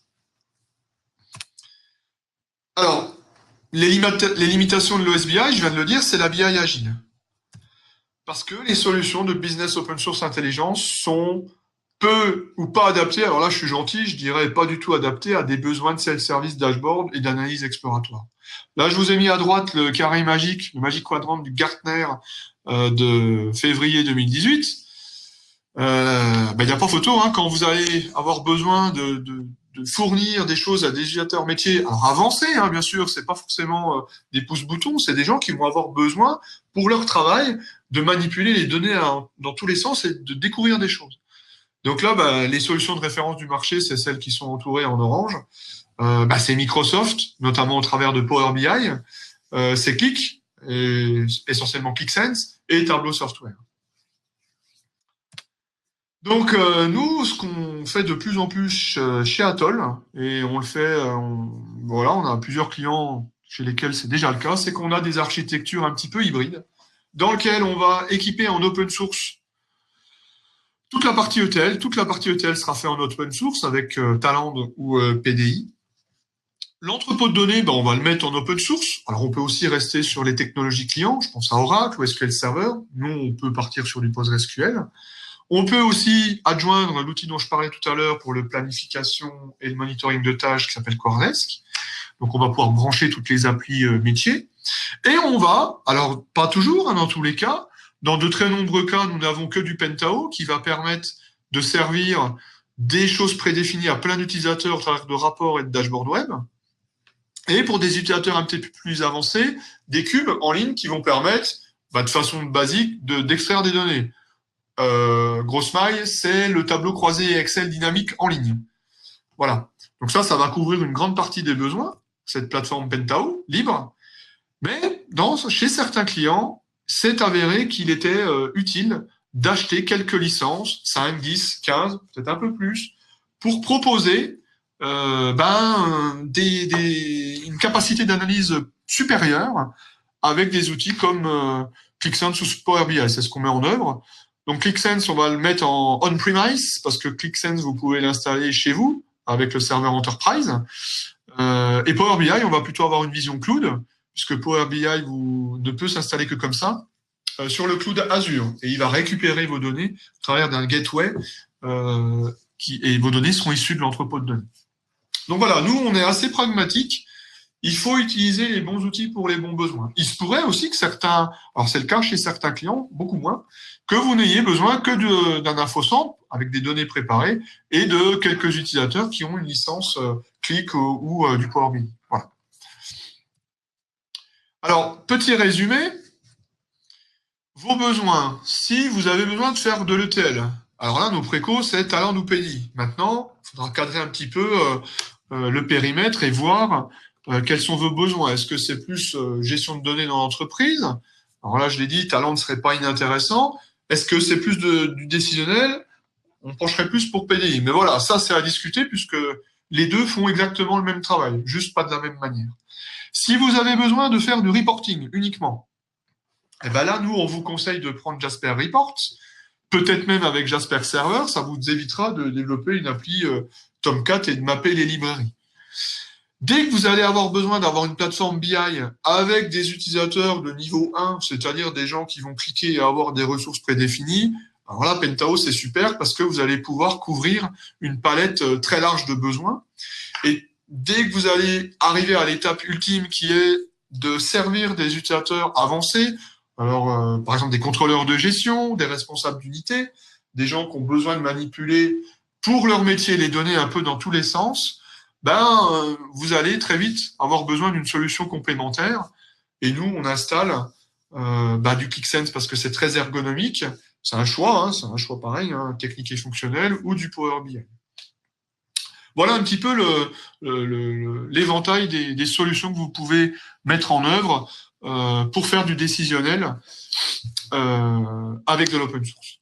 Alors, les limitations de l'OSBI, je viens de le dire, c'est la BI agile. Parce que les solutions de business open source intelligence sont peu ou pas adaptées. Alors là, je suis gentil, je dirais pas du tout adaptées à des besoins de self-service dashboard et d'analyse exploratoire. Là, je vous ai mis à droite le carré magique, le Magic Quadrant du Gartner de février 2018. Il n'y a pas photo, quand vous allez avoir besoin de fournir des choses à des utilisateurs métiers, alors avancés, bien sûr, c'est pas forcément des pouces-boutons, c'est des gens qui vont avoir besoin, pour leur travail, de manipuler les données dans tous les sens et de découvrir des choses. Donc là, les solutions de référence du marché, c'est celles qui sont entourées en orange. C'est Microsoft, notamment au travers de Power BI, c'est Qlik, essentiellement QlikSense, et Tableau Software. Donc nous, ce qu'on fait de plus en plus chez Atoll, et on le fait, on a plusieurs clients chez lesquels c'est déjà le cas, c'est qu'on a des architectures un petit peu hybrides, dans lesquelles on va équiper en open source toute la partie ETL. Toute la partie ETL sera faite en open source avec Talend ou PDI. l'entrepôt de données, ben, on va le mettre en open source. Alors, on peut aussi rester sur les technologies clients. Je pense à Oracle ou SQL Server. Nous, on peut partir sur du PostgreSQL. On peut aussi adjoindre l'outil dont je parlais tout à l'heure pour le planification et le monitoring de tâches qui s'appelle Coredesk. Donc, on va pouvoir brancher toutes les applis métiers. Et on va, alors pas toujours, hein, dans tous les cas, dans de très nombreux cas, nous n'avons que du Pentao qui va permettre de servir des choses prédéfinies à plein d'utilisateurs au travers de rapports et de dashboards web. Et pour des utilisateurs un petit peu plus avancés, des cubes en ligne qui vont permettre, de façon basique, d'extraire des données. Grosse maille, c'est le tableau croisé Excel dynamique en ligne. Voilà. Donc ça va couvrir une grande partie des besoins, cette plateforme Pentao, libre. Mais chez certains clients, c'est avéré qu'il était utile d'acheter quelques licences, 5, 10, 15, peut-être un peu plus, pour proposer une capacité d'analyse supérieure avec des outils comme ClickSense ou Power BI. C'est ce qu'on met en œuvre. Donc ClickSense, on va le mettre en on-premise parce que ClickSense, vous pouvez l'installer chez vous avec le serveur Enterprise. Et Power BI, on va plutôt avoir une vision cloud, puisque Power BI ne peut s'installer que comme ça, sur le cloud Azure. Et il va récupérer vos données au travers d'un gateway et vos données seront issues de l'entrepôt de données. Donc voilà, nous, on est assez pragmatique. Il faut utiliser les bons outils pour les bons besoins. Il se pourrait aussi que certains, alors c'est le cas chez certains clients, beaucoup moins, que vous n'ayez besoin que d'un infocentre avec des données préparées et de quelques utilisateurs qui ont une licence Click ou du Power BI. Voilà. Alors, petit résumé, vos besoins. Si vous avez besoin de faire de l'ETL, alors là, nos précaux, c'est Talend ou Penny. Maintenant, il faudra cadrer un petit peu le périmètre et voir quels sont vos besoins. Est-ce que c'est plus gestion de données dans l'entreprise? Alors là, je l'ai dit, Talend ne serait pas inintéressant. Est-ce que c'est plus du décisionnel? On pencherait plus pour PDI. Mais voilà, ça, c'est à discuter puisque les deux font exactement le même travail, juste pas de la même manière. Si vous avez besoin de faire du reporting uniquement, eh ben là, nous, on vous conseille de prendre Jasper Reports, peut-être même avec Jasper Server, ça vous évitera de développer une appli Tomcat et de mapper les librairies. Dès que vous allez avoir besoin d'avoir une plateforme BI avec des utilisateurs de niveau 1, c'est-à-dire des gens qui vont cliquer et avoir des ressources prédéfinies, alors là, Pentao, c'est super parce que vous allez pouvoir couvrir une palette très large de besoins. Et dès que vous allez arriver à l'étape ultime qui est de servir des utilisateurs avancés, alors par exemple des contrôleurs de gestion, des responsables d'unité, des gens qui ont besoin de manipuler pour leur métier les données un peu dans tous les sens, vous allez très vite avoir besoin d'une solution complémentaire. Et nous, on installe du ClickSense parce que c'est très ergonomique. C'est un choix pareil, hein, technique et fonctionnel, ou du Power BI. Voilà un petit peu l'éventail des solutions que vous pouvez mettre en œuvre pour faire du décisionnel avec de l'open source.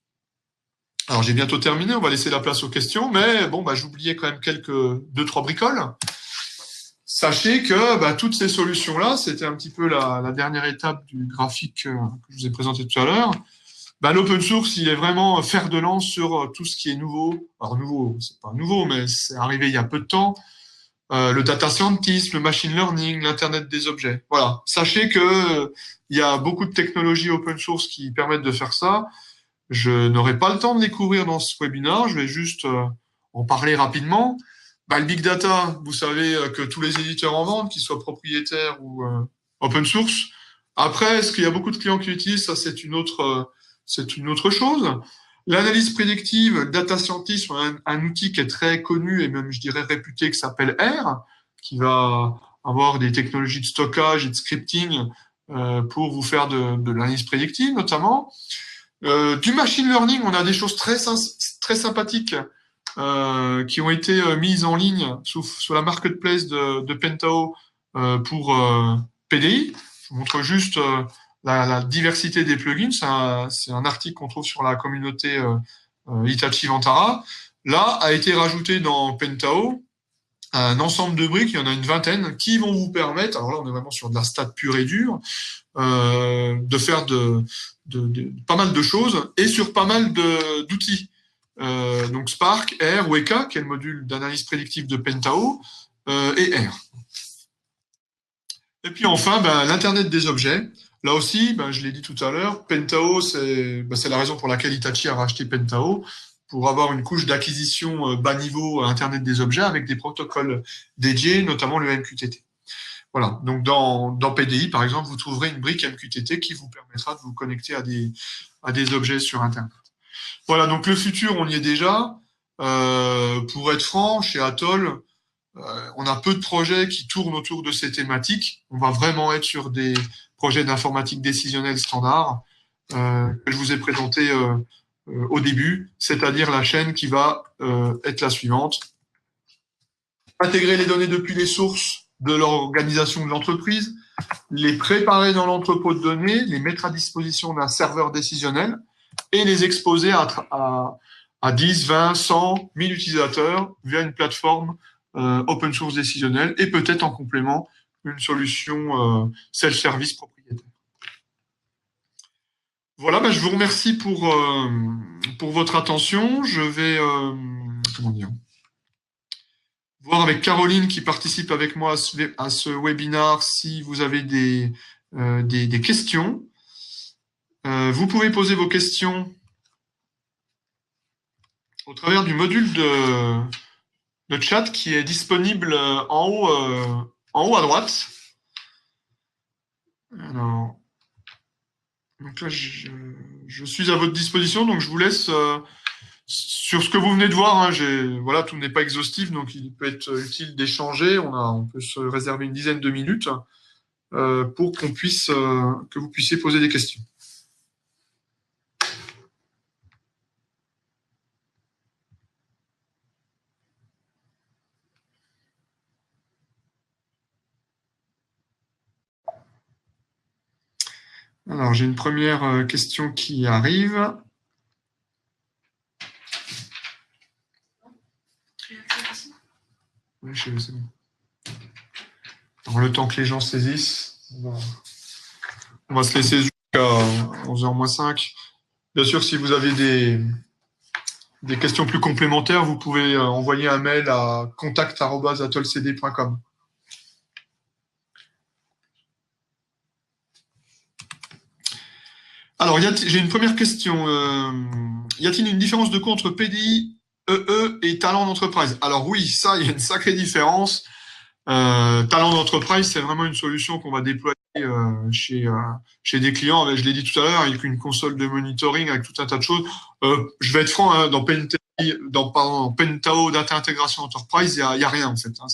Alors, j'ai bientôt terminé, on va laisser la place aux questions, mais j'oubliais quand même deux, trois bricoles. Sachez que toutes ces solutions-là, c'était un petit peu la dernière étape du graphique que je vous ai présenté tout à l'heure. L'open source, il est vraiment fer de lance sur tout ce qui est nouveau. Alors nouveau, c'est pas nouveau, mais c'est arrivé il y a peu de temps. Le data scientist, le machine learning, l'internet des objets. Voilà. Sachez que il y a beaucoup de technologies open source qui permettent de faire ça. Je n'aurai pas le temps de les couvrir dans ce webinaire. Je vais juste en parler rapidement. Le big data, vous savez que tous les éditeurs en vendent, qu'ils soient propriétaires ou open source. Après, est-ce qu'il y a beaucoup de clients qui l'utilisent? Ça, c'est une autre chose. L'analyse prédictive, le data scientist, un outil qui est très connu et même, je dirais, réputé, qui s'appelle R, qui va avoir des technologies de stockage et de scripting pour vous faire de l'analyse prédictive, notamment. Du machine learning, on a des choses très sympathiques qui ont été mises en ligne sur la marketplace de Pentao pour PDI. Je vous montre juste la diversité des plugins. C'est un article qu'on trouve sur la communauté Hitachi Vantara. Là, a été rajouté dans Pentao un ensemble de briques, il y en a une vingtaine, qui vont vous permettre, alors là on est vraiment sur de la stat pure et dure, de faire pas mal de choses et sur pas mal d'outils. Donc Spark, R, Weka, qui est le module d'analyse prédictive de Pentao, et R. Et puis enfin, l'Internet des objets. Là aussi, je l'ai dit tout à l'heure, Pentao, c'est la raison pour laquelle Hitachi a racheté Pentao, pour avoir une couche d'acquisition bas niveau Internet des objets avec des protocoles dédiés, notamment le MQTT. Voilà. Donc dans PDI, par exemple, vous trouverez une brique MQTT qui vous permettra de vous connecter à des objets sur Internet. Voilà, donc le futur, on y est déjà. Pour être franc, chez Atoll, on a peu de projets qui tournent autour de ces thématiques. On va vraiment être sur des projets d'informatique décisionnelle standard que je vous ai présenté au début, c'est-à-dire la chaîne qui va être la suivante. Intégrer les données depuis les sources de l'organisation de l'entreprise, les préparer dans l'entrepôt de données, les mettre à disposition d'un serveur décisionnel et les exposer à 10, 20, 100, 1000 utilisateurs via une plateforme open source décisionnelle et peut-être en complément une solution self-service propriétaire. Voilà, je vous remercie pour votre attention. Je vais comment dire, voir avec Caroline qui participe avec moi à ce webinaire si vous avez des questions. Vous pouvez poser vos questions au travers du module de chat qui est disponible en haut à droite. Alors, donc là, je suis à votre disposition, donc je vous laisse sur ce que vous venez de voir. Hein, voilà, tout n'est pas exhaustif, donc il peut être utile d'échanger. On peut se réserver une dizaine de minutes pour que vous puissiez poser des questions. Alors, j'ai une première question qui arrive. Oui, c'est bon. Alors, le temps que les gens saisissent, on va se laisser jusqu'à 11h-5. Bien sûr, si vous avez des questions plus complémentaires, vous pouvez envoyer un mail à contact@atollcd.com. Alors, j'ai une première question. Y a-t-il une différence de coût entre PDI, EE et talent d'entreprise? Alors oui, ça, il y a une sacrée différence. Talent d'entreprise, c'est vraiment une solution qu'on va déployer chez des clients. Je l'ai dit tout à l'heure, avec une console de monitoring, avec tout un tas de choses. Je vais être franc, hein, dans Pentao Data Integration Enterprise, il y a rien en fait. Hein,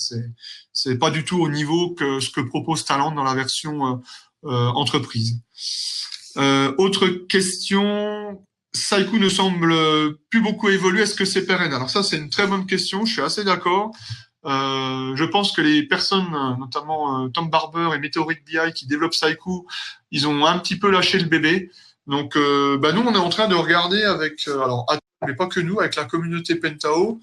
c'est pas du tout au niveau que ce que propose Talent dans la version entreprise. Autre question. Saiku ne semble plus beaucoup évoluer. Est-ce que c'est pérenne? Alors ça, c'est une très bonne question. Je suis assez d'accord. Je pense que les personnes, notamment Tom Barber et Meteoric BI qui développent Saiku, ils ont un petit peu lâché le bébé. Donc, nous, on est en train de regarder avec, mais pas que nous, avec la communauté Pentao,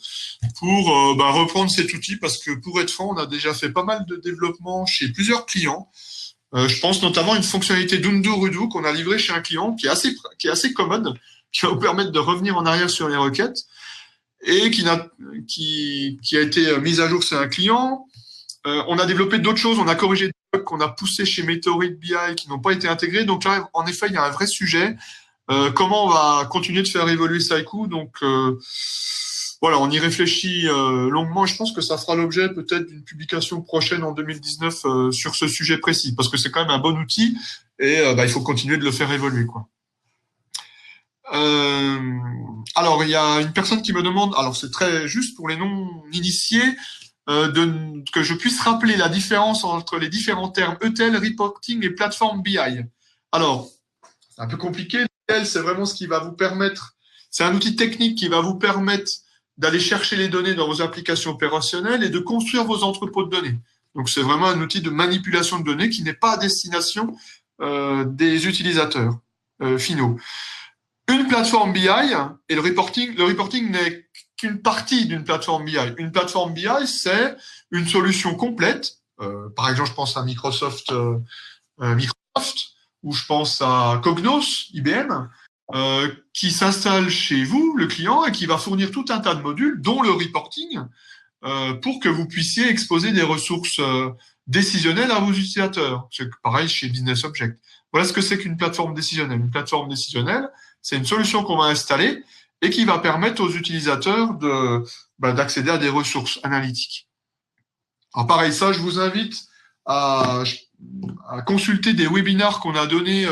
pour reprendre cet outil, parce que pour être franc, on a déjà fait pas mal de développement chez plusieurs clients. Je pense notamment à une fonctionnalité d'Undurudu qu'on a livrée chez un client qui est assez commode, qui va vous permettre de revenir en arrière sur les requêtes et qui a été mise à jour chez un client. On a développé d'autres choses, on a corrigé des bugs qu'on a poussés chez Meteoric BI qui n'ont pas été intégrés. Donc là, en effet, il y a un vrai sujet. Comment on va continuer de faire évoluer Saiku? Donc voilà, on y réfléchit longuement. Je pense que ça fera l'objet peut-être d'une publication prochaine en 2019 sur ce sujet précis, parce que c'est quand même un bon outil et il faut continuer de le faire évoluer, quoi. Alors, il y a une personne qui me demande, alors c'est très juste pour les non-initiés, que je puisse rappeler la différence entre les différents termes ETL, reporting et plateforme BI. Alors, c'est un peu compliqué. ETL, c'est vraiment ce qui va vous permettre, c'est un outil technique qui va vous permettre d'aller chercher les données dans vos applications opérationnelles et de construire vos entrepôts de données. Donc, c'est vraiment un outil de manipulation de données qui n'est pas à destination des utilisateurs finaux. Une plateforme BI et le reporting n'est qu'une partie d'une plateforme BI. Une plateforme BI, c'est une solution complète. Par exemple, je pense à Microsoft, ou je pense à Cognos, IBM, qui s'installe chez vous, le client, et qui va fournir tout un tas de modules, dont le reporting, pour que vous puissiez exposer des ressources décisionnelle à vos utilisateurs. C'est pareil chez Business Object. Voilà ce que c'est qu'une plateforme décisionnelle. Une plateforme décisionnelle, c'est une solution qu'on va installer et qui va permettre aux utilisateurs d'accéder à des ressources analytiques. Alors pareil, ça, je vous invite à, à consulter des webinars qu'on a donnés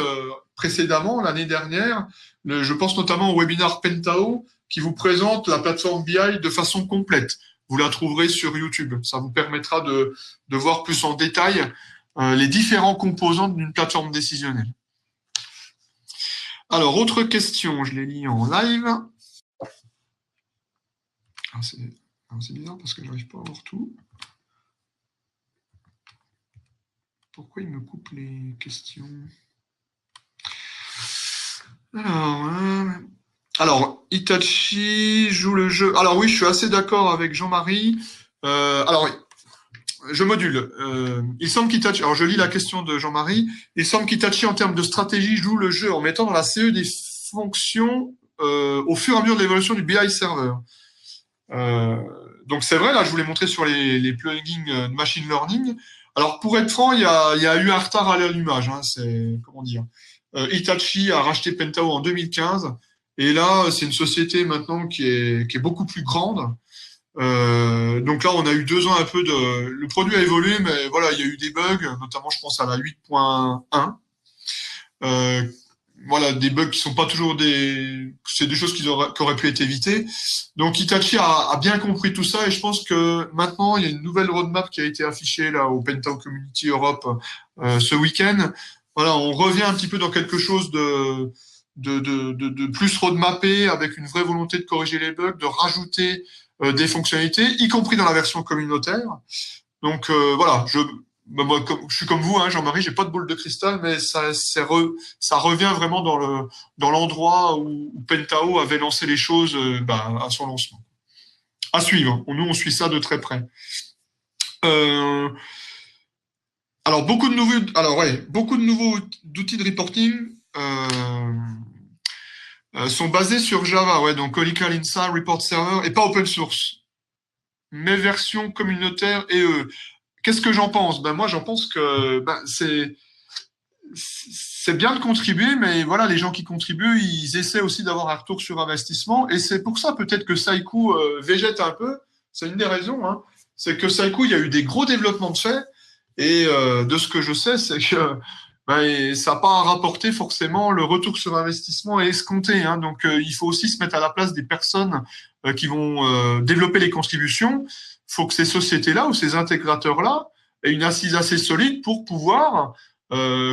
précédemment, l'année dernière. Je pense notamment au webinar Pentao, qui vous présente la plateforme BI de façon complète. Vous la trouverez sur YouTube. Ça vous permettra de voir plus en détail les différents composants d'une plateforme décisionnelle. Alors, autre question, je l'ai lis en live. C'est bizarre parce que je n'arrive pas à voir tout. Pourquoi il me coupe les questions? Alors, Itachi joue le jeu. Alors oui, je suis assez d'accord avec Jean-Marie. Alors, je module. Il semble qu'Itachi, alors je lis la question de Jean-Marie, il semble qu'Itachi, en termes de stratégie, joue le jeu en mettant dans la CE des fonctions au fur et à mesure de l'évolution du BI server. Donc c'est vrai, là je vous l'ai montré sur les plugins de machine learning. Alors pour être franc, il y a eu un retard à l'allumage. C'est comment dire. Hitachi a racheté Pentao en 2015 et là c'est une société maintenant qui est beaucoup plus grande. Donc là on a eu 2 ans un peu de. Le produit a évolué, mais voilà il y a eu des bugs, notamment je pense à la 8.1. Voilà, des bugs qui sont pas toujours c'est des choses qui auraient pu être évitées. Donc Hitachi a bien compris tout ça et je pense que maintenant il y a une nouvelle roadmap qui a été affichée là au Pentao Community Europe ce week-end. Voilà, on revient un petit peu dans quelque chose de plus roadmappé avec une vraie volonté de corriger les bugs, de rajouter des fonctionnalités, y compris dans la version communautaire. Donc voilà, moi, je suis comme vous, hein, Jean-Marie, j'ai pas de boule de cristal, mais ça revient vraiment dans l'endroit où Pentao avait lancé les choses à son lancement. À suivre. Nous, on suit ça de très près. Alors beaucoup de nouveaux d'outils de reporting sont basés sur Java, ouais, donc Colical Insa, Report Server, et pas open source, mais version communautaire et Qu'est-ce que j'en pense? Moi, j'en pense que c'est bien de contribuer, mais voilà, les gens qui contribuent, ils essaient aussi d'avoir un retour sur investissement. Et c'est pour ça peut-être que Saiku végète un peu. C'est une des raisons. Hein. C'est que Saiku, il y a eu des gros développements de fait. Et de ce que je sais, c'est que ça n'a pas rapporté forcément le retour sur investissement est escompté. Hein. Donc, il faut aussi se mettre à la place des personnes qui vont développer les contributions. Il faut que ces sociétés-là ou ces intégrateurs-là aient une assise assez solide pour pouvoir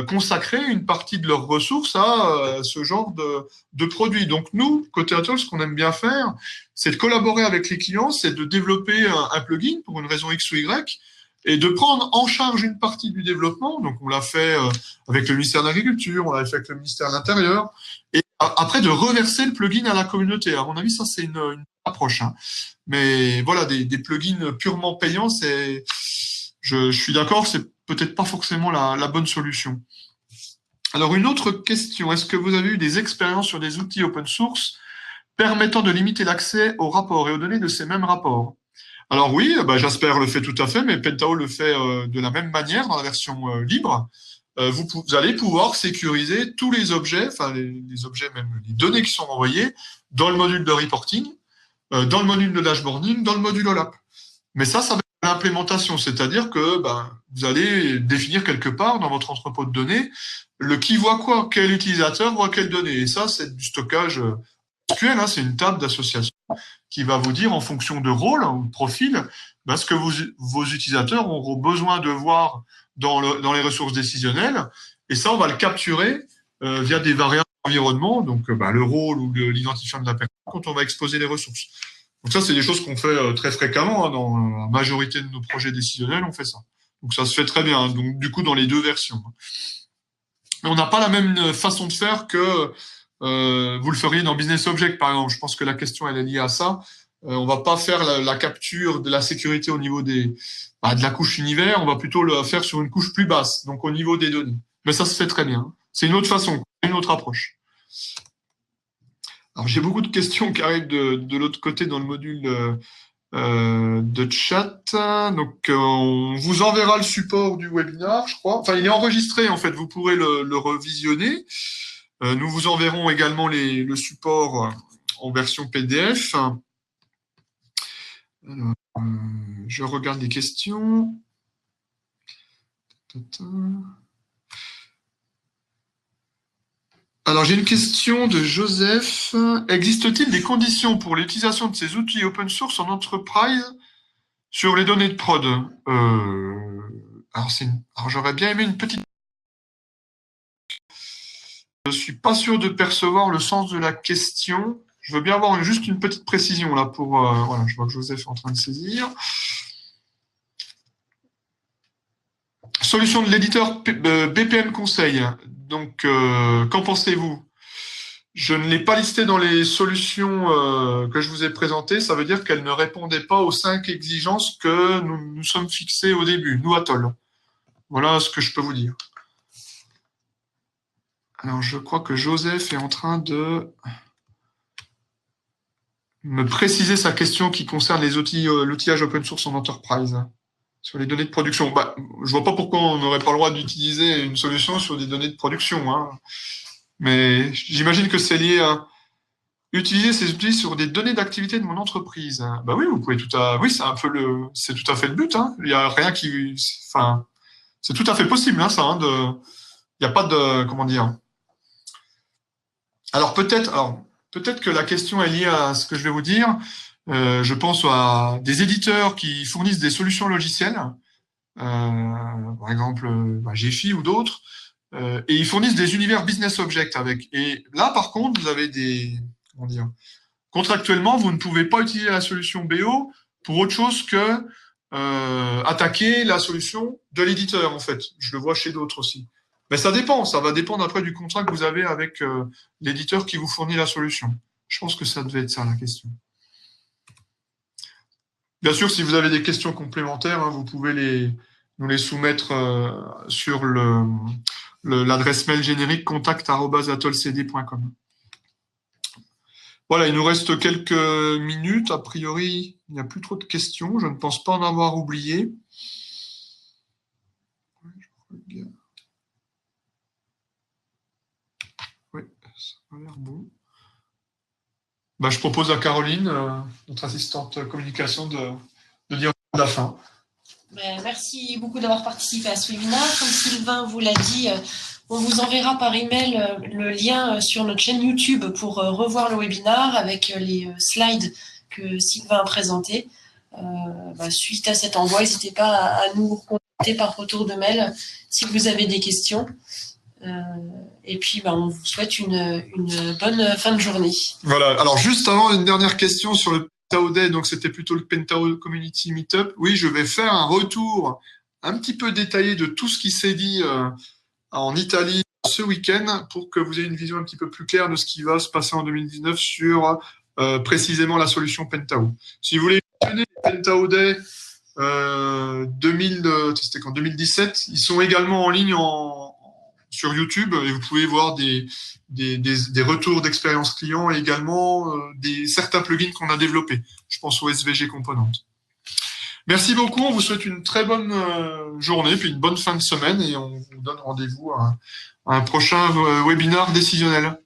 consacrer une partie de leurs ressources à ce genre de produits. Donc nous, côté Atoll, ce qu'on aime bien faire, c'est de collaborer avec les clients, c'est de développer un plugin pour une raison X ou Y, et de prendre en charge une partie du développement. Donc on l'a fait avec le ministère de l'Agriculture, on l'a fait avec le ministère de l'Intérieur, et après de reverser le plugin à la communauté. À mon avis, ça c'est une approche. Hein. Mais voilà, des plugins purement payants, je suis d'accord, c'est peut-être pas forcément la bonne solution. Alors, une autre question. Est-ce que vous avez eu des expériences sur des outils open source permettant de limiter l'accès aux rapports et aux données de ces mêmes rapports? Alors oui, Jasper le fait tout à fait, mais Pentao le fait de la même manière dans la version libre. Vous allez pouvoir sécuriser tous les objets, enfin les objets, même les données qui sont envoyées, dans le module de reporting, dans le module de dashboarding, dans le module OLAP. Mais ça va être l'implémentation, c'est-à-dire que vous allez définir quelque part dans votre entrepôt de données le qui voit quoi, quel utilisateur voit quelle donnée. Et ça, c'est du stockage SQL, hein, c'est une table d'association qui va vous dire en fonction de rôle ou de profil ce que vos utilisateurs auront besoin de voir dans les ressources décisionnelles. Et ça, on va le capturer via des variables d'environnement, donc le rôle ou l'identifiant de la personne quand on va exposer les ressources. Donc ça, c'est des choses qu'on fait très fréquemment. Hein, dans la majorité de nos projets décisionnels, on fait ça. Donc ça se fait très bien. Hein, donc du coup, dans les deux versions. Mais on n'a pas la même façon de faire que vous le feriez dans Business Object, par exemple. Je pense que la question, elle est liée à ça. On va pas faire la capture de la sécurité au niveau de la couche univers. On va plutôt le faire sur une couche plus basse, donc au niveau des données. Mais ça se fait très bien. C'est une autre façon, une autre approche. Alors, j'ai beaucoup de questions qui arrivent de l'autre côté dans le module de chat. Donc, on vous enverra le support du webinar, je crois. Enfin, il est enregistré, en fait, vous pourrez le revisionner. Nous vous enverrons également le support en version PDF. Alors, je regarde les questions. Alors, j'ai une question de Joseph. Existe-t-il des conditions pour l'utilisation de ces outils open source en entreprise sur les données de prod? Alors, j'aurais bien aimé une petite... Je ne suis pas sûr de percevoir le sens de la question. Je veux bien avoir juste une petite précision là pour... voilà, je vois que Joseph est en train de saisir. Solution de l'éditeur BPM Conseil. Donc, qu'en pensez-vous? Je ne l'ai pas listée dans les solutions que je vous ai présentées. Ça veut dire qu'elle ne répondait pas aux 5 exigences que nous nous sommes fixées au début, nous, Atoll. Voilà ce que je peux vous dire. Alors, je crois que Joseph est en train de me préciser sa question qui concerne les outils, l'outillage open source en enterprise sur les données de production. Bah, je vois pas pourquoi on n'aurait pas le droit d'utiliser une solution sur des données de production, hein. Mais j'imagine que c'est lié à utiliser ces outils sur des données d'activité de mon entreprise. Bah oui, vous pouvez oui, c'est tout à fait le but, hein. Il y a rien qui, enfin, c'est tout à fait possible, hein, ça, hein, il n'y a pas de, comment dire. Alors peut-être que la question est liée à ce que je vais vous dire. Je pense à des éditeurs qui fournissent des solutions logicielles, par exemple Gephi ou d'autres, et ils fournissent des univers business objects avec. Et là, par contre, vous avez comment dire, contractuellement, vous ne pouvez pas utiliser la solution BO pour autre chose que attaquer la solution de l'éditeur, en fait. Je le vois chez d'autres aussi. Mais ça dépend, ça va dépendre après du contrat que vous avez avec l'éditeur qui vous fournit la solution. Je pense que ça devait être ça la question. Bien sûr, si vous avez des questions complémentaires, hein, vous pouvez nous les soumettre sur l'adresse mail générique contact@atollcd.com. Voilà, il nous reste quelques minutes. A priori, il n'y a plus trop de questions. Je ne pense pas en avoir oublié. Oui, ça a l'air bon. Bah, je propose à Caroline, notre assistante communication, de dire la fin. Merci beaucoup d'avoir participé à ce webinaire. Comme Sylvain vous l'a dit, on vous enverra par email le lien sur notre chaîne YouTube pour revoir le webinaire avec les slides que Sylvain a présentés. Suite à cet envoi, n'hésitez pas à nous contacter par retour de mail si vous avez des questions. Et puis, on vous souhaite une bonne fin de journée. Voilà. Alors, juste avant, une dernière question sur le Pentao Day. Donc, c'était plutôt le Pentao Community Meetup. Oui, je vais faire un retour un petit peu détaillé de tout ce qui s'est dit en Italie ce week-end pour que vous ayez une vision un petit peu plus claire de ce qui va se passer en 2019 sur précisément la solution Pentao. Si vous voulez visionner le Pentao Day c'était qu'en 2017, ils sont également en ligne sur YouTube et vous pouvez voir des retours d'expérience client et également certains plugins qu'on a développés. Je pense au SVG Component. Merci beaucoup, on vous souhaite une très bonne journée, puis une bonne fin de semaine et on vous donne rendez-vous à un prochain webinaire décisionnel.